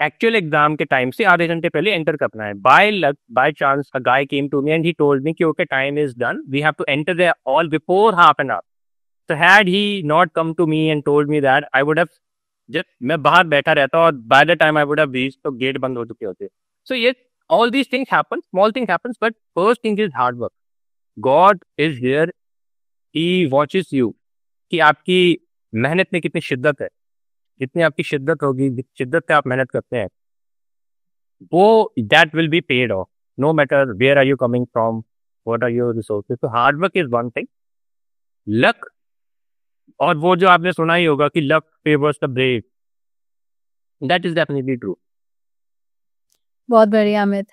एक्चुअल एग्जाम के टाइम से आधे घंटे पहले एंटर करना है। By luck, by chance a guy came to me and he told me कि okay time is done, we have to enter the hall before half an hour. So had he not come to me and told me that, I would have just मैं बाहर बैठा रहता और by the time I would have reached तो गेट बंद हो चुके होते। So yes, all these things happen, small things happens, but first thing is hard work. God is here, he watches you कि आपकी मेहनत में कितनी शिद्दत है, जितनी आपकी शिद्दत होगी, जिस शिद्दत से आप मेहनत करते हैं, वो that will be paid off, no matter where are you coming from, what are your resources. So hard work is one thing. Luck, और वो जो आपने सुना ही होगा कि luck favours the brave, that is definitely true. बहुत बढ़िया अमित।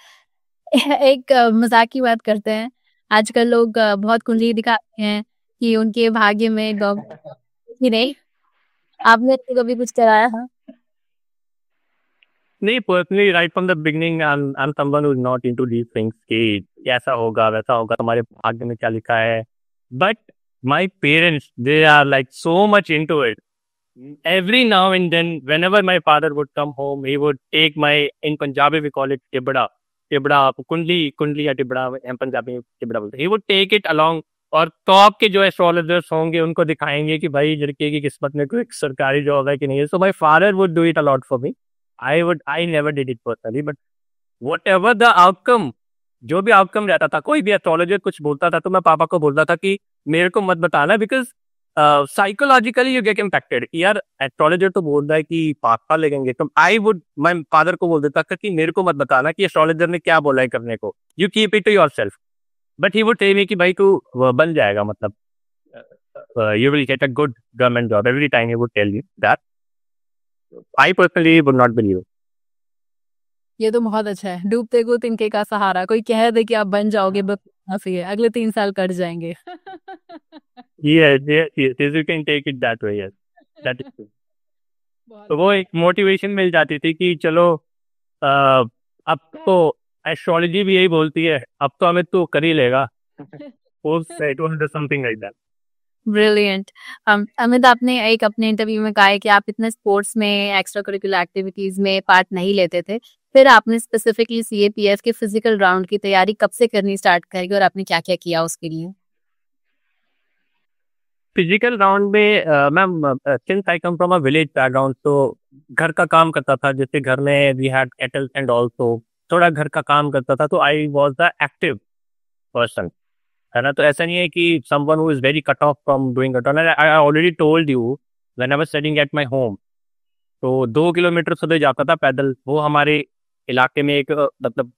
एक मजाक की बात करते हैं। आजकल लोग बहुत कुंडली दिखाते हैं कि उनके भाग्य में कि नहीं, आपने कभी कुछ कराया है? नहीं, personally right from the beginning I am someone who is not into these things कि ऐसा होगा वैसा होगा, तुम्हारे भाग्य में क्या लिखा है। But my parents, they are like so much into it. Every now and then, whenever my father would come home, he would take my, in Punjabi we call it tibda, kundli या tibda, हम पंजाबी में tibda बोलते हैं। He would take it along और टॉप के जो एस्ट्रोलॉजर्स होंगे उनको दिखाएंगे कि भाई लड़के की किस्मत में कोई सरकारी जॉब है कि नहीं है। So my father would do it a lot for me. I never did it personally, but whatever the outcome, जो भी आउटकम रहता था, कोई भी एस्ट्रोलॉजर कुछ बोलता था तो मैं पापा को बोलता था कि मेरे को मत बताना, because psychologically you get impacted. यार एस्ट्रोलॉजर तो बोल रहा है कि पापा लगेंगे, तो मैं फादर को बोल देता था कि मेरे को मत बताना कि एस्ट्रोलॉजर ने क्या बोला है करने को, you keep it to yourself. But he would tell me कि भाई तू बन जाएगा, मतलब you will get a good government job every time, he would tell you that. I personally would not believe. ये तो बहुत अच्छा है, डूबते को तिनके का सहारा। कोई कह दे कि आप बन जाओगे, बस काफी है, अगले 3 साल कट जाएंगे। Yes, you can take it that way, yes, that is true. तो वो एक मोटिवेशन मिल जाती थी कि चलो अब तो एस्ट्रोलॉजी भी यही बोलती है, अब तो हमें तो कर ही लेगा। Something like that. Brilliant. Amit, आपने एक अपने इंटरव्यू में कहा है कि आप इतने स्पोर्ट्स में, एक्स्ट्रा करिकुलर एक्टिविटीज में पार्ट नहीं लेते थे, फिर आपने स्पेसिफिकली सीएपीएफ के फिजिकल राउंड की तैयारी कब से करनी स्टार्ट करी और आपने क्या क्या किया उसके लिए? फिजिकल राउंड में ma'am, since I come from a village background, तो घर का काम करता था, जैसे घर में we had cattle and also थोड़ा घर का काम करता था, तो I was the active person, है ना। तो ऐसा नहीं है कि someone who is very cut off from doing it, I already told you when I was studying at my home, तो 2 किलोमीटर सुबह जाता था पैदल। वो हमारे इलाके में एक मतलब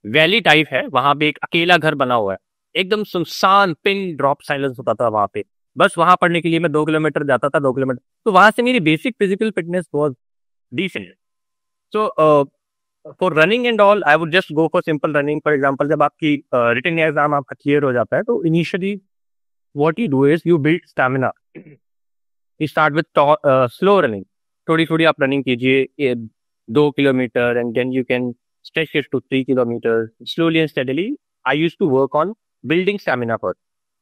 वैली टाइप है, वहां पे एक अकेला घर बना हुआ है, एकदम सुनसान पिन ड्रॉप साइलेंस होता था वहां पे। बस वहां पढ़ने के लिए मैं 2 किलोमीटर जाता था, 2 किलोमीटर, तो वहां से मेरी basic physical fitness was decent. So for running and all I would just go for simple running. For example, जब आपकी रिटन एग्जाम आपका क्लियर हो जाता है, तो initially what you do is you build stamina. You start with slow running, थोड़ी थोड़ी आप रनिंग कीजिए, 2 kilometre, and then you can stretch it to 3 kilometers slowly and steadily. I used to work on building stamina first.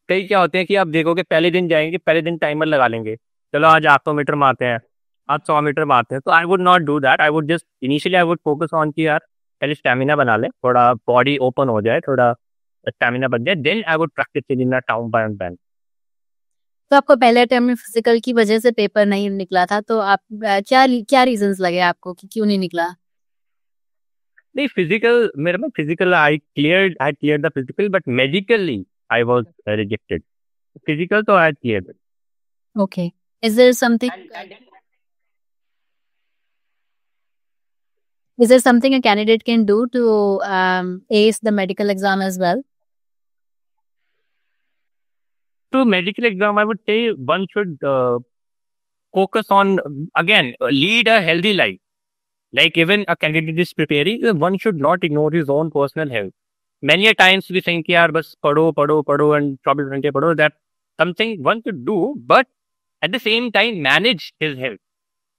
कई क्या होते हैं कि आप देखोगे पहले दिन जाएंगे, पहले दिन टाइमर लगा लेंगे, चलो आज 800 मीटर मारते हैं, आज 100 मीटर मारते हैं। तो I would not do that, I would just initially I would focus on कि यार पहले स्टेमिना बना ले, थोड़ा बॉडी ओपन हो जाए, थोड़ा स्टेमिना बन जाए, then I would practise in town by ban. तो आपको पहले टाइम में फिजिकल की वजह से पेपर नहीं निकला था, तो आप क्या क्या रीजंस लगे आपको कि क्यों नहीं निकला? नहीं, फिजिकल मेरे में physical I clear the physical, but medically I was rejected. Physical तो I clear. Okay. Is there something a candidate can do to ace the medical exam as well? To medical exam, I would say one should focus on, again, lead a healthy life. Like even a candidate is preparing, one should not ignore his own personal health. Many a times we think, yaar, bas pado, and 24 घंटे पढ़ो. That something one should do, but at the same time manage his health.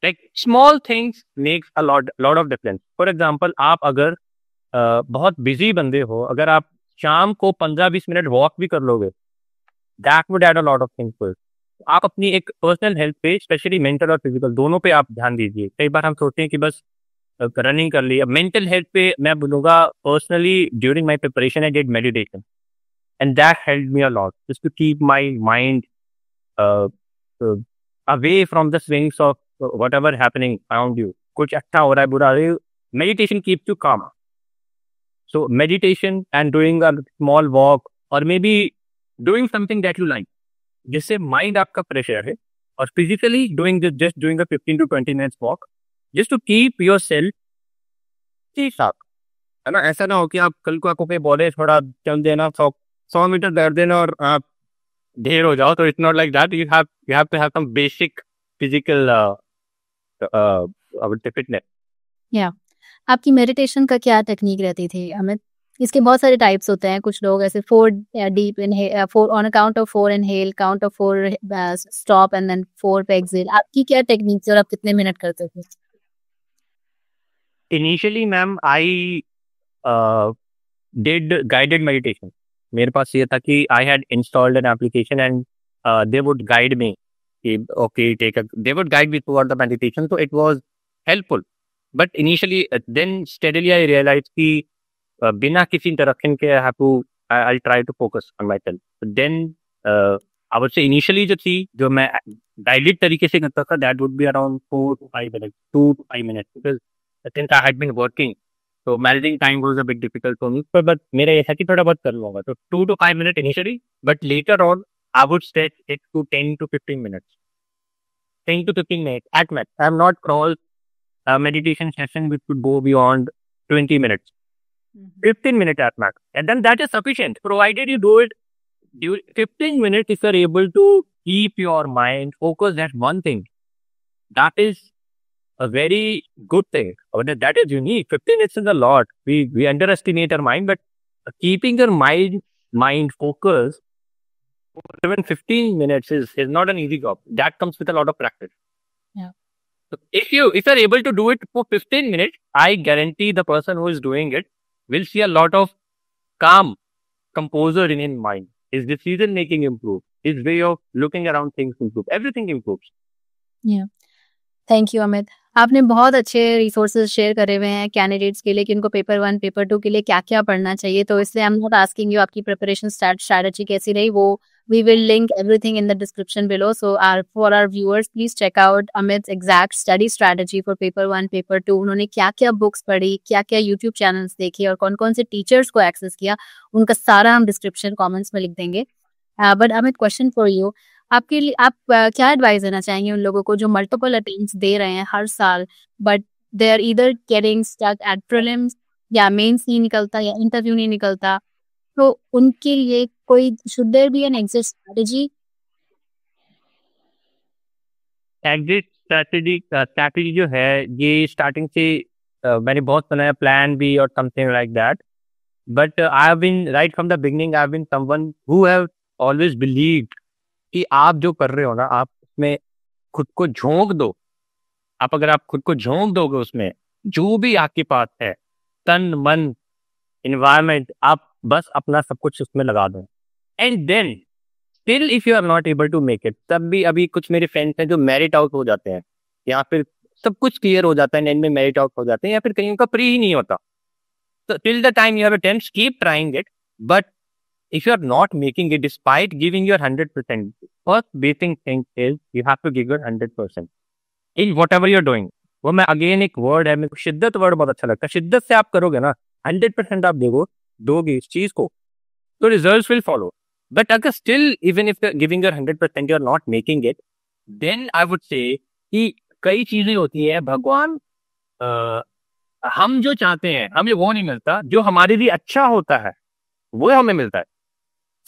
Like small things makes a lot of difference. For example, आप अगर बहुत बिजी बंदे हो, अगर आप शाम को 15-20 मिनट वॉक भी कर लोगे, that would add a lot of things for. आप अपनी एक पर्सनल हेल्थ पे, स्पेशली मेंटल और फिजिकल दोनों पे आप ध्यान दीजिए। कई बार हम सोचते हैं कि बस रनिंग कर ली। अब मेंटल हेल्थ पे मैं बोलूँगा, personally during my preparation I did meditation, and that help me a lot just to keep my mind away from the swings of whatever happening around you. कुछ अच्छा हो रहा है, बुरा हो रहा है, meditation keeps you calm. So meditation and doing a small walk or maybe doing something that you like, जिससे mind आपका प्रेशर है, और physically just doing a 15 to 20 minutes walk just to keep yourself ठीक ठाक, है ना। ऐसा ना हो कि आप कल को आपको कोई बोले थोड़ा चल देना, 100 मीटर दौड़ देना और आप ढेर हो जाओ। तो it's not like that, you have to have some basic physical I would say fitness. या आपकी मेडिटेशन का क्या टेक्निक रहती थी अमित? इसके बहुत सारे टाइप्स होते हैं। कुछ लोग ऐसे 4 deep inhale, 4 on a count of 4 inhale, count of 4 stop and then 4 पे एक्सहेल। आपकी क्या टेक्निक थी और आप कितने मिनट करते थे? Initially, ma'am, I did guided meditation. मेरे पास ये था कि I had installed an application and they would guide me. Okay, they would guide me toward the meditation. So it was helpful. But initially, then steadily I realized कि बिना किसी interruption के I'll try to focus on myself. But then I would say initially जो थी, जो मैं guided तरीके से करता था, that would be around 4 to 5 minutes, 2 to 5 minutes, because since I had been working, so managing time was a bit difficult for me. But मेरा ये था कि थोड़ा बहुत कर लूँगा, तो 2 to 5 minutes initially, but later on I would stretch it to 10 to 15 minutes. 10 to 15 minutes at max. I have not crawled a meditation session which would go beyond 20 minutes. 15 minutes at max. And then that is sufficient, provided you do it during 15 minutes. If you are able to keep your mind focused at one thing, that is a very good thing. That is unique. 15 minutes is a lot. We underestimate our mind, but keeping your mind focused for even 15 minutes is not an easy job. That comes with a lot of practice. Yeah. So if you are able to do it for 15 minutes, I guarantee the person who is doing it will see a lot of calm, composure in his mind. his decision making improves, his way of looking around things improves, everything improves. Yeah. Thank you Amit. आपने बहुत अच्छे रिसोर्सेज शेयर करे हुए हैं कैंडिडेट्स के लिए कि उनको पेपर 1 पेपर 2 के लिए क्या क्या पढ़ना चाहिए, तो इसलिए I am not asking you आपकी प्रिपरेशन स्ट्रैटेजी कैसी रही, वो we will link everything in the description below. So for our viewers please check out Amit exact study strategy for paper 1 paper 2। उन्होंने क्या क्या बुक्स पढ़ी, क्या क्या यूट्यूब चैनल्स देखे और कौन कौन से टीचर्स को एक्सेस किया, उनका सारा हम डिस्क्रिप्शन कॉमेंट्स में लिख देंगे। But Amit, question for you, आपके लिए आप क्या एडवाइस देना चाहेंगे उन लोगों को जो मल्टीपल अटेम्प्ट्स दे रहे हैं हर साल, but they are either getting stuck at prelims या मेंस नहीं निकलता या इंटरव्यू नहीं निकलता, तो उनके लिए कोई should there be an exit strategy? Exit strategy जो है ये स्टार्टिंग से मैंने बहुत सुना है, प्लान बी और something like that, but I have been right from the beginning, I have been someone who have always believed कि आप जो कर रहे हो ना, आप उसमें खुद को झोंक दो। अगर आप खुद को झोंक दोगे उसमें, जो भी आपके पास है, तन मन इन्वायरमेंट, आप बस अपना सब कुछ उसमें लगा दो। And then still if you are not able to make it, तब भी अभी कुछ मेरे फ्रेंड्स हैं जो मेरिट आउट हो जाते हैं, या फिर सब कुछ क्लियर हो जाता है, एंड में मेरिट आउट हो जाते हैं, या फिर कहीं उनका प्री ही नहीं होता। So till the time you have attempts, keep trying it. But if you are not making it despite giving your 100%, first basic thing is you have to give your 100% in whatever you're doing. वो मैं अगेन एक वर्ड है, मेरे को शिद्दत वर्ड बहुत अच्छा लगता है। शिद्दत से आप करोगे ना, 100% आप दोगे इस चीज को, तो रिजल्ट्स विल फॉलो। बट अगर still even if giving your 100% you are not making it, then I would say कि कई चीजें होती है, भगवान हम जो चाहते हैं हमें वो नहीं मिलता, जो हमारे लिए अच्छा होता है वो हमें मिलता है।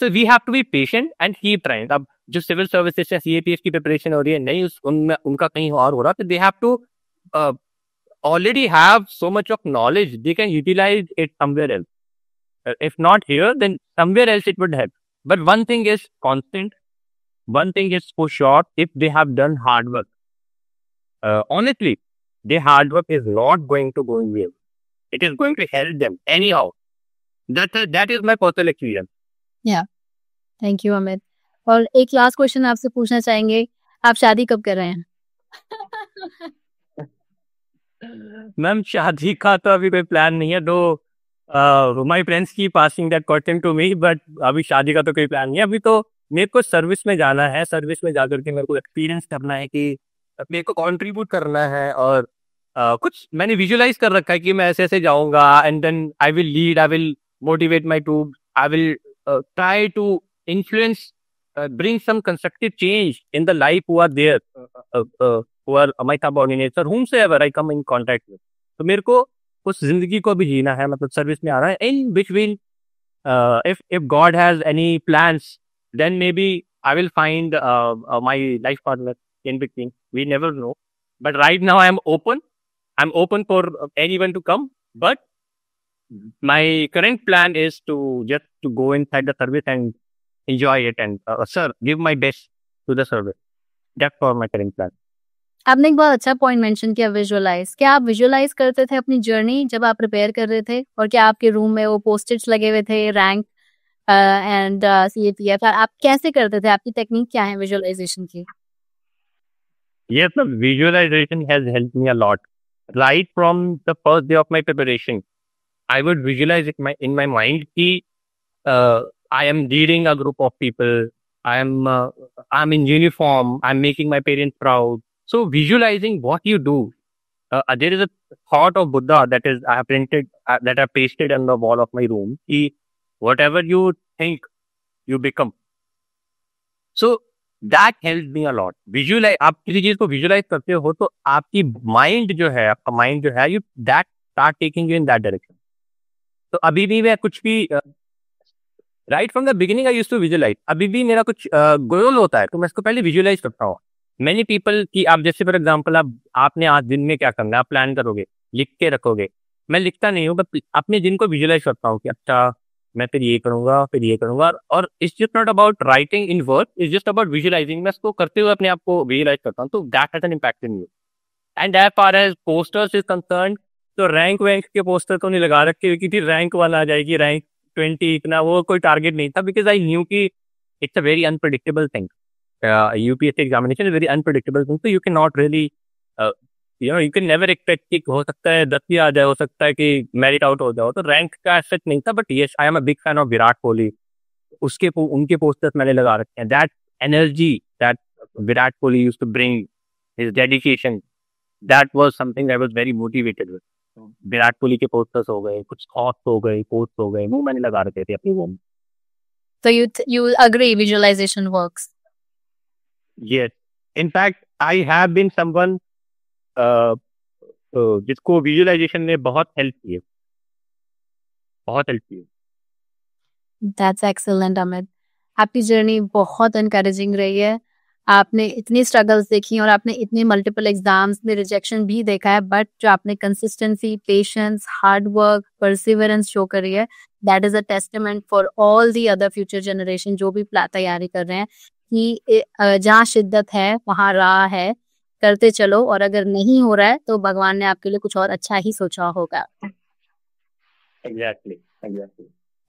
So we have to be patient and keep trying. अब जो सिविल सर्विसेज या सीएपीएफ की प्रिपरेशन हो रही है, नहीं उनमें उनका कहीं और हो रहा, तो they have to already have so much of knowledge, they can utilise it somewhere else. If not here then somewhere else it would help. But one thing is constant, one thing is for sure, if they have done hard work, honestly, their hard work is not going to go in vain. It is going to help them anyhow. That is my personal experience. या थैंक यू अमित। और एक लास्ट क्वेश्चन आपसे पूछना चाहेंगे, आप शादी कब कर रहे हैं? मैम शादी का तो अभी कोई प्लान नहीं है, though my friends keep passing that question to me, but अभी शादी का तो कोई प्लान नहीं है। अभी तो मेरे को सर्विस में जाना है, सर्विस में जाकर के मेरे को एक्सपीरियंस करना है कि मेरे को कंट्रीब्यूट करना है, और कुछ मैंने विजुअलाइज कर रखा है कि मैं ऐसे ऐसे जाऊंगा, and then I will lead, I will motivate my troop, I will try to influence, bring some constructive change in the life who are there, who are my subordinates or whomsoever I come in contact with. तो मेरे को उस जिंदगी को भी जीना है, मतलब सर्विस में आना है। In between, if God has any plans, then maybe I will find my life partner in between. We never know. But right now I am open. I'm open for anyone to come. But my current plan is to just to go inside the service and enjoy it and sir, give my best to the service. That's for my current plan. आपने एक बहुत अच्छा पॉइंट मेंशन किया, विजुअलाइज। क्या आप विजुअलाइज करते थे अपनी जर्नी जब आप प्रिपेयर कर रहे थे, और क्या आपके रूम में वो पोस्टिट्स लगे हुए थे, रैंक एंड सीएपीएफ, आप कैसे करते थे? आपकी टेक्निक क्या है विजुअलाइजेशन की? Yes, the visualization has helped me a lot. Right from the first day of my preparation, I would visualize it in my mind कि I am leading a group of people. I'm in uniform. I'm making my parents proud. So visualizing what you do. There is a thought of Buddha that is I have printed, that I pasted on the wall of my room. कि whatever you think, you become. So that helps me a lot. Visualize. आप किसी चीज को visualize करते हो तो आपकी mind जो है, आपका mind जो है, that start taking you in that direction. तो अभी भी मैं कुछ भी right from the beginning I used to visualise. अभी भी मेरा कुछ गोल होता है तो मैं इसको पहले विजुअलाइज करता हूँ। मेनी पीपल की आप जैसे फॉर एग्जांपल आपने आज दिन में क्या करना है, आप प्लान करोगे, लिख के रखोगे। मैं लिखता नहीं हूँ, बट अपने दिन को विजुअलाइज करता हूँ कि अच्छा मैं फिर ये करूंगा, फिर ये करूंगा। और it's just not about writing in word, it's just about visualising. मैं इसको करते हुए अपने आप को विजुअलाइज करता हूँ, तो that has an impact in you. And as far as posters is concern, तो रैंक वैंक के पोस्टर तो नहीं लगा रखे क्योंकि रैंक वाला आ जाएगी, रैंक 20 इतना वो कोई टारगेट नहीं था, बिकॉज आई न्यू कि it's a very unpredictable thing. UPSC examination is very unpredictable thing, तो you can not really you can never expect कि हो सकता है 10 भी आ जाए, हो सकता है कि मेरिट आउट हो जाओ. तो रैंक का एसेट नहीं था, but yes I am a big fan of Virat Kohli. उनके पोस्टर्स मैंने लगा रखे हैं. That energy that Virat Kohli used to bring, his dedication, that was something I was very motivated with. Virat Kohli के पोस्टर्स हो गए, कुछ थॉट्स हो गए, पोस्ट हो गए, वो मैंने लगा रखे थे अपनी वो. So you agree visualization works. Yes. In fact, I have been someone जिसको विजुअलाइजेशन ने बहुत हेल्प की है, बहुत हेल्प की है. That's excellent, Amit. आपकी जर्नी बहुत एनकरेजिंग रही है. आपने इतनी स्ट्रगल्स देखी और आपने इतने मल्टीपल एग्जाम्स में रिजेक्शन भी देखा है, बट जो आपने consistency, patience, hard work, perseverance show करी है, that is a testament for all the other future generation जो भी तैयारी कर रहे हैं कि जहाँ शिद्दत है वहाँ राह है, करते चलो, और अगर नहीं हो रहा है तो भगवान ने आपके लिए कुछ और अच्छा ही सोचा होगा. Exactly.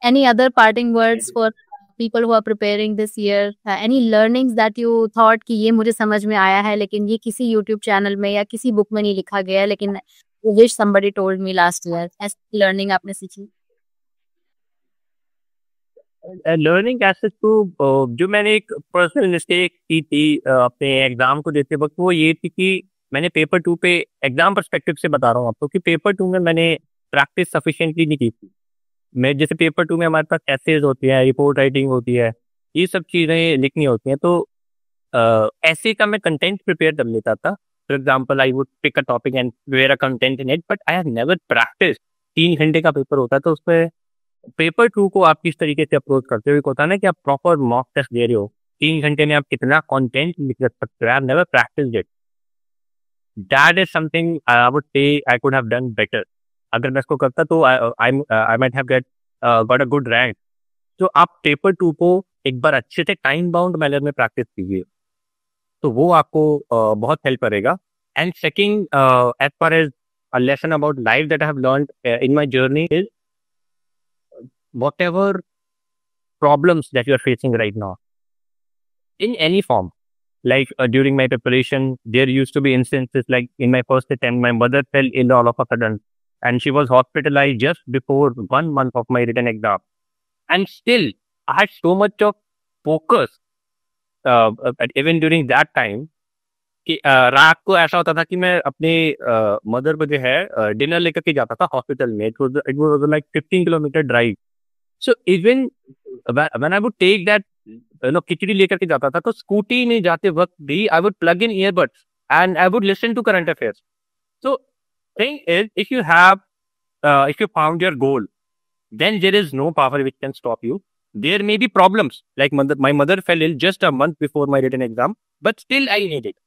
Any other parting words for people who are preparing this year? Any learnings that you thought कि ये मुझे समझ में आया है लेकिन ये किसी YouTube चैनल में या किसी बुक में नहीं लिखा गया है, लेकिन wish somebody told me last year. ऐसी learning आपने सीखी? लर्निंग एसेट तो जो मैंने एक पर्सनल मिस्टेक की थी अपने एग्जाम को देते वक्त, वो ये थी कि मैंने पेपर 2 पे, एग्जाम पर्सपेक्टिव से बता रहा हूँ आपको, कि पेपर 2 में मैंने प्रैक्टिस सफिशिएंटली नहीं की थी. मैं जैसे पेपर 2 में हमारे पास एसेज होती है, रिपोर्ट राइटिंग होती है, ये सब चीज़ें लिखनी होती हैं. तो ऐसे का मैं कंटेंट प्रिपेयर कर लेता था. For example I would pick a topic and where a content in it, but I have never practise. 3 घंटे का पेपर होता है, तो उसमें पेपर 2 को आप किस तरीके से अप्रोच करते हो, एक होता है ना कि आप प्रॉपर मॉक टेस्ट दे रहे हो, 3 घंटे में आप कितना कंटेंट लिख सकते हो. I have never practised it. That is something I would say I could have done better. अगर मैं इसको करता तो I might have got a good rank. तो आप पेपर 2 को एक बार अच्छे से टाइम बाउंड मैनर में प्रैक्टिस कीजिए, तो वो आपको बहुत हेल्प करेगा. And second, as far as a lesson about life that I have learned in my journey is whatever problems that you are facing right now in any form, like during my preparation there used to be instances like in my first attempt my mother fell ill all of a sudden and she was hospitalized just before 1 month of my written exam, and still I had so much of focus even during that time कि रात को ऐसा होता था कि मैं अपने मदर को जो है डिनर लेकर के जाता था हॉस्पिटल में. It was like 15 kilometre drive. So even when I would take that, खिचड़ी लेकर के जाता था, तो स्कूटी में जाते वक्त भी I would plug in earbuds and I would listen to current affairs. So thing is, if you found your goal, then there is no power which can stop you. There may be problems, like my mother fell ill just a month before my written exam, but still I needed.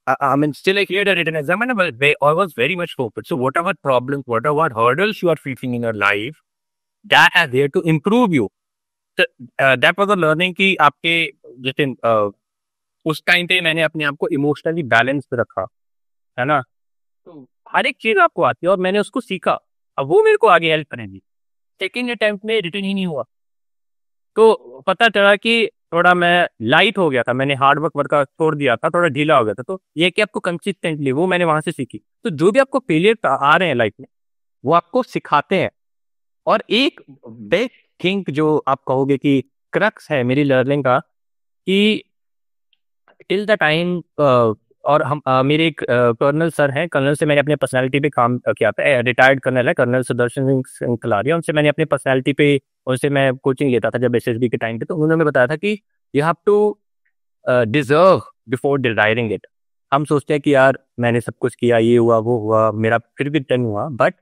I mean, still I cleared a written exam and I was very much focused. So whatever problems, whatever hurdles you are facing in your life, that are there to improve you. So, that was a learning कि आपके जैसे उस टाइम पे मैंने अपने आप को इमोशनली बैलेंस रखा, है ना. तो हर एक चीज आपको आती है और मैंने उसको सीखा, अब वो मेरे को आगे हेल्प करेगी. सेकेंड अटेम्प्ट में रिटर्न ही नहीं हुआ, तो पता चला कि थोड़ा मैं लाइट हो गया था, मैंने हार्ड वर्क का छोड़ दिया था, थोड़ा ढीला हो गया था. तो ये कि आपको कंसिस्टेंटली, वो मैंने वहां से सीखी. तो जो भी आपको फेलियर आ रहे हैं लाइफ में, वो आपको सिखाते हैं. और एक बिग थिंग जो आप कहोगे कि क्रक्स है मेरी लर्निंग का, कि टिल द टाइम और हम मेरे एक कर्नल सर हैं, कर्नल से मैंने अपने पर्सनालिटी पे काम किया था. रिटायर्ड कर्नल है, कर्नल सुदर्शन सिंह कलारिया. उनसे मैंने अपने पर्सनालिटी पे, उनसे मैं कोचिंग लेता था जब एसएसबी के टाइम पे. तो उन्होंने बताया था कि you have to deserve before desiring it. हम सोचते हैं कि यार मैंने सब कुछ किया, ये हुआ वो हुआ, मेरा फिर भी टर्न हुआ, बट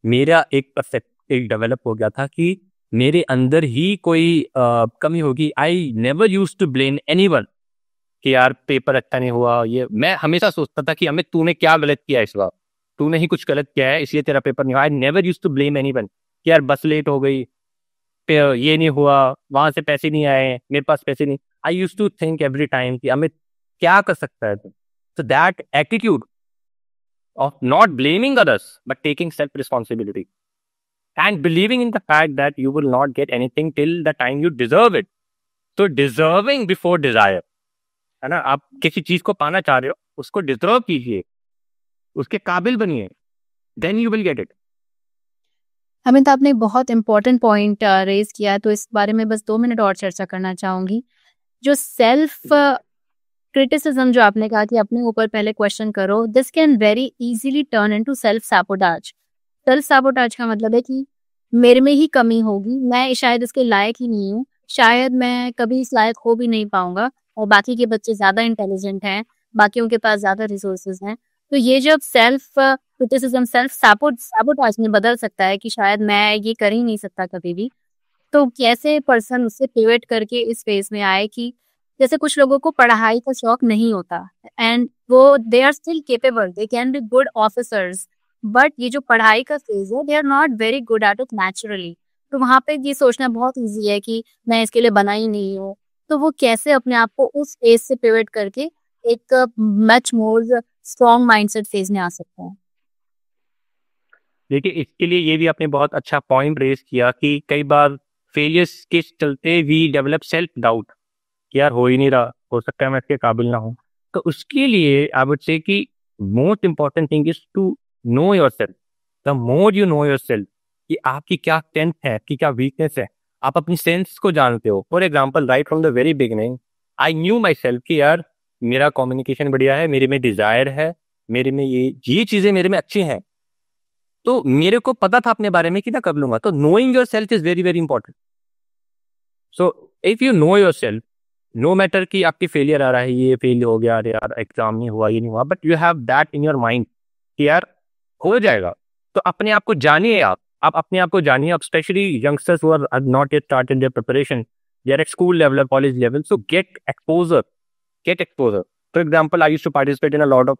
मेरा एक परस्पेक्टिव डेवलप हो गया था कि मेरे अंदर ही कोई कमी होगी. I never used to blame anyone कि यार पेपर अच्छा नहीं हुआ. ये मैं हमेशा सोचता था कि अमित तूने क्या गलत किया इस बार, तूने ही कुछ गलत किया है इसलिए तेरा पेपर नहीं हुआ. I never used to blame anyone कि यार बस लेट हो गई, ये नहीं हुआ, वहां से पैसे नहीं आए, मेरे पास पैसे नहीं. I used to think every time कि अमित क्या कर सकता है तू. So that attitude of not blaming others but taking self responsibility, and believing in the fact that you will not get anything till the time you deserve it. So deserving before desire, है ना? आप किसी चीज को पाना चाह रहे हो, उसको डिजर्व कीजिए, उसके काबिल बनिए, then you will get it. Amit, आपने बहुत इंपॉर्टेंट पॉइंट रेज किया, तो इस बारे में बस 2 मिनट और चर्चा करना चाहूंगी। जो सेल्फ क्रिटिसिज्म जो आपने कहा कि अपने ऊपर पहले क्वेश्चन करो, this can very easily turn into self sabotage. Self sabotage का मतलब है कि मेरे में ही कमी होगी, मैं शायद इसके लायक ही नहीं हूँ, शायद मैं कभी इस लायक हो भी नहीं पाऊंगा, और बाकी के बच्चे ज्यादा इंटेलिजेंट हैं, बाकियों के पास ज्यादा रिसोर्सेज हैं। तो ये जब सेल्फ क्रिटिसिज्म सेल्फ सैबोटाज में बदल सकता है कि शायद मैं ये कर ही नहीं सकता कभी भी, तो कैसे पर्सन उससे पिवट करके इस फेज में आए कि जैसे कुछ लोगों को पढ़ाई का शौक नहीं होता एंड वो they are still capable, they can be good officers, but ये जो पढ़ाई का फेज है, they are not very good at it naturally. तो वहां पे ये सोचना बहुत ईजी है कि मैं इसके लिए बना ही नहीं हूँ। तो वो कैसे अपने आप को उस फेज से पिवट करके एक much more strong mindset phase में आ सकता है। देखिए, इसके लिए ये भी आपने बहुत अच्छा पॉइंट रेज किया कि कई बार फेलियर्स के चलते वी डेवलप सेल्फ डाउट कि यार हो ही नहीं रहा, हो सकता है मैं इसके काबिल ना हूँ। तो उसके लिए आई वुड से कि most important thing is to know yourself. The more you know yourself कि आपकी क्या स्ट्रेंथ है, आपकी क्या वीकनेस है, आप अपनी सेंस को जानते हो। For example, right from the very beginning I knew my self कि यार मेरा कम्युनिकेशन बढ़िया है, मेरे में डिजायर है, मेरे में ये चीजें मेरे में अच्छी हैं, तो मेरे को पता था अपने बारे में कि मैं कर लूंगा। तो knowing yourself is very very important. So if you know yourself, no matter कि आपकी फेलियर आ रहा है, ये फेल हो गया, अरे यार एग्जाम नहीं हुआ, ये नहीं हुआ, but you have that in your mind कि यार हो जाएगा। तो अपने आप को जानिए, आप अपने आप को जानिए। आप specially youngsters who are not yet started their preparation, they are at school level और college level, so get exposure. For example, I used to participate in a lot of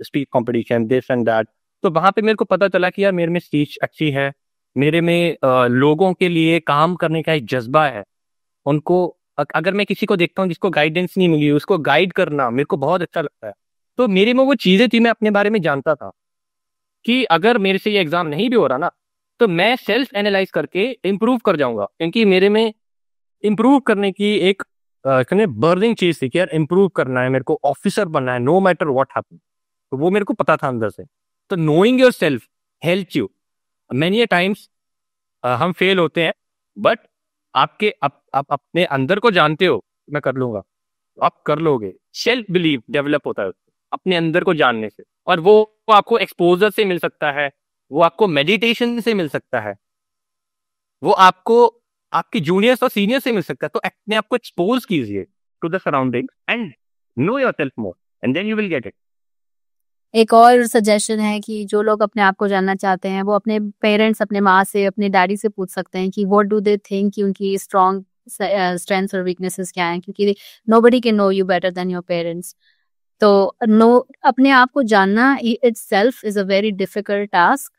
speech competition, this and that. तो वहां पे मेरे को पता चला कि यार मेरे में स्पीच अच्छी है, मेरे में लोगों के लिए काम करने का एक जज्बा है। उनको अगर मैं किसी को देखता हूँ जिसको गाइडेंस नहीं मिली, उसको गाइड करना मेरे को बहुत अच्छा लगता है। तो मेरे में वो चीजें थी, मैं अपने बारे में जानता था कि अगर मेरे से ये एग्जाम नहीं भी हो रहा ना, तो मैं सेल्फ एनालाइज करके इम्प्रूव कर जाऊंगा, क्योंकि मेरे में इम्प्रूव करने की एक बर्निंग चीज थी कि यार इम्प्रूव करना है, मेरे को ऑफिसर बनना है, नो मैटर व्हाट हैपन। तो वो मेरे को पता था अंदर से। तो knowing your self help you. Many times हम फेल होते हैं, बट आप अपने अंदर को जानते हो मैं कर लूंगा, तो आप कर लोगे। सेल्फ बिलीव डेवलप होता है अपने अंदर को जानने से, और वो आपको एक्सपोजर से मिल सकता है, वो आपको मेडिटेशन से मिल सकता है, वो आपको आपके जूनियर्स और सीनियर से मिल सकता है। तो अपने आप को एक्सपोज कीजिए to the surroundings and know yourself more, and then you will get it. एक और सजेशन है कि जो लोग अपने आप को जानना चाहते हैं, वो अपने पेरेंट्स, अपने माँ से, अपने डैडी से पूछ सकते हैं कि व्हाट डू दे थिंक कि उनकी स्ट्रॉन्ग स्ट्रेंथ्स और वीकनेसेस क्या हैं, क्योंकि nobody can know you better than your parents. तो अपने आप को जानना itself is a very difficult task,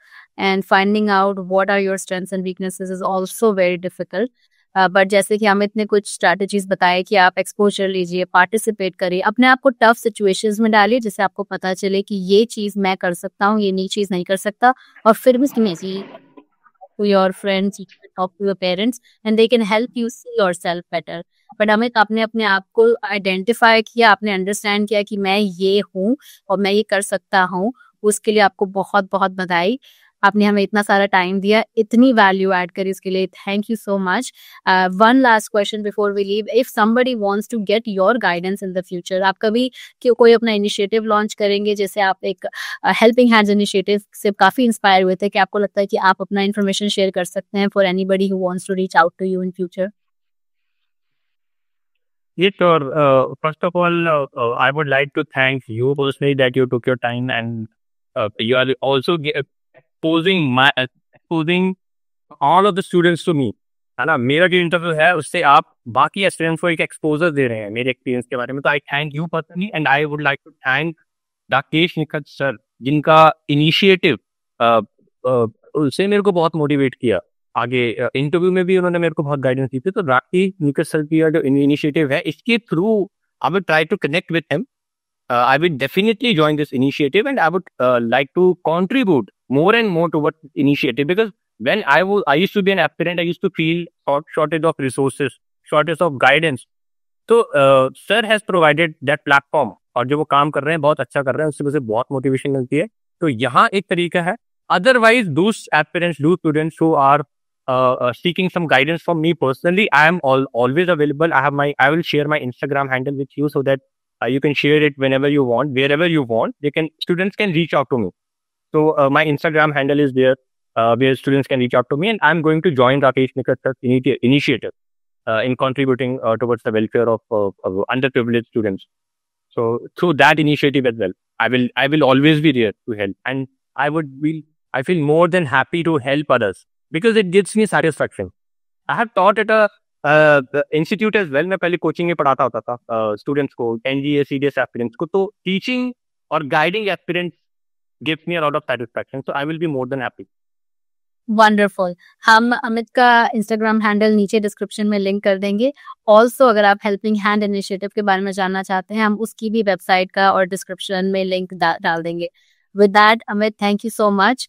and finding out what are your strengths and weaknesses is also very difficult. But जैसे कि अमित ने कुछ स्ट्रैटेजीज बताए कि आप एक्सपोजर लीजिए, पार्टिसिपेट करिए, अपने आप को टफ सिचुएशंस में डालिए जिससे आपको पता चले कि ये चीज मैं कर सकता हूँ, ये नई चीज नहीं कर सकता, और फिर भी सुनिए to your friends, you can talk to your parents and they can help you see yourself better. But Amit, आपने अपने आप को आइडेंटिफाई किया, आपने अंडरस्टैंड किया कि मैं ये हूँ और मैं ये कर सकता हूँ, उसके लिए आपको बहुत बहुत बधाई। आपने हमें इतना सारा टाइम दिया, इतनी वैल्यू ऐड करी, इसके लिए thank you so much. One last question before we leave, if somebody wants to get your guidance in the future, आप कभी कोई अपना इनिशिएटिव लॉन्च करेंगे? जैसे आप एक हेल्पिंग हैंड्स इनिशिएटिव से काफी इंस्पायर हुए थे, कि आपको लगता है कि आप अपना इन्फॉर्मेशन शेयर कर सकते हैं for anybody who wants to reach out to you in future? Yes, sir. First of all, I would like to thank you personally that you took your time, and you are also exposing all of the students to me. है ना, मेरा जो इंटरव्यू है उससे आप बाकी स्टूडेंट्स को एक एक्सपोजर दे रहे हैं मेरे एक्सपीरियंस के बारे में। तो I thank you personally, and I would like to thank Rakesh Nikhat sir, जिनका इनिशिएटिव उससे मेरे को बहुत मोटिवेट किया। आगे इंटरव्यू में भी उन्होंने मेरे को बहुत गाइडेंस दी थी। तो राकेश निखत सर की जो इनिशिएटिव है, इसके through I will try to connect with him. I will definitely join this initiative, and I would like to contribute more and more towards initiative, because when I used to be an aspirant, I used to feel shortage of resources, shortage of guidance. तो sir has provided that platform, और जो वो काम कर रहे हैं बहुत अच्छा कर रहे हैं, उससे मुझे बहुत मोटिवेशन मिलती है. तो यहाँ एक तरीका है. Otherwise those aspirants, those students who are seeking some guidance from me personally, I am always available. I will share my Instagram handle with you so that you can share it whenever you want, wherever you want. Students can reach out to me. So my Instagram handle is there, where students can reach out to me, and I'm going to join Rakesh Nikat Sir's initiative in contributing towards the welfare of underprivileged students. So through that initiative as well, I will always be there to help, and I feel more than happy to help others because it gives me satisfaction. I have taught at a institute as well. मैं पहले कोचिंग में पढ़ाता होता था स्टूडेंट्स को, NGA CDS एस्पिरेंट्स को. तो टीचिंग और guiding aspirants gives me a lot of satisfaction. So I will be more than happy. Wonderful. हम अमित का इंस्टाग्राम हैंडल नीचे डिस्क्रिप्शन में लिंक कर देंगे. ऑल्सो अगर आप हेल्पिंग हैंड इनिशिएटिव के बारे में जानना चाहते हैं, हम उसकी भी वेबसाइट का और डिस्क्रिप्शन में लिंक डाल देंगे. With that, Amit, thank you so much.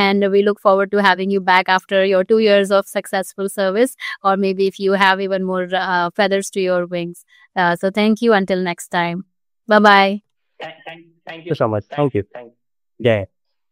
And we look forward to having you back after your 2 years of successful service, or maybe if you have even more feathers to your wings. So thank you until next time. Bye-bye. Thank you so much. Thank you. Yeah.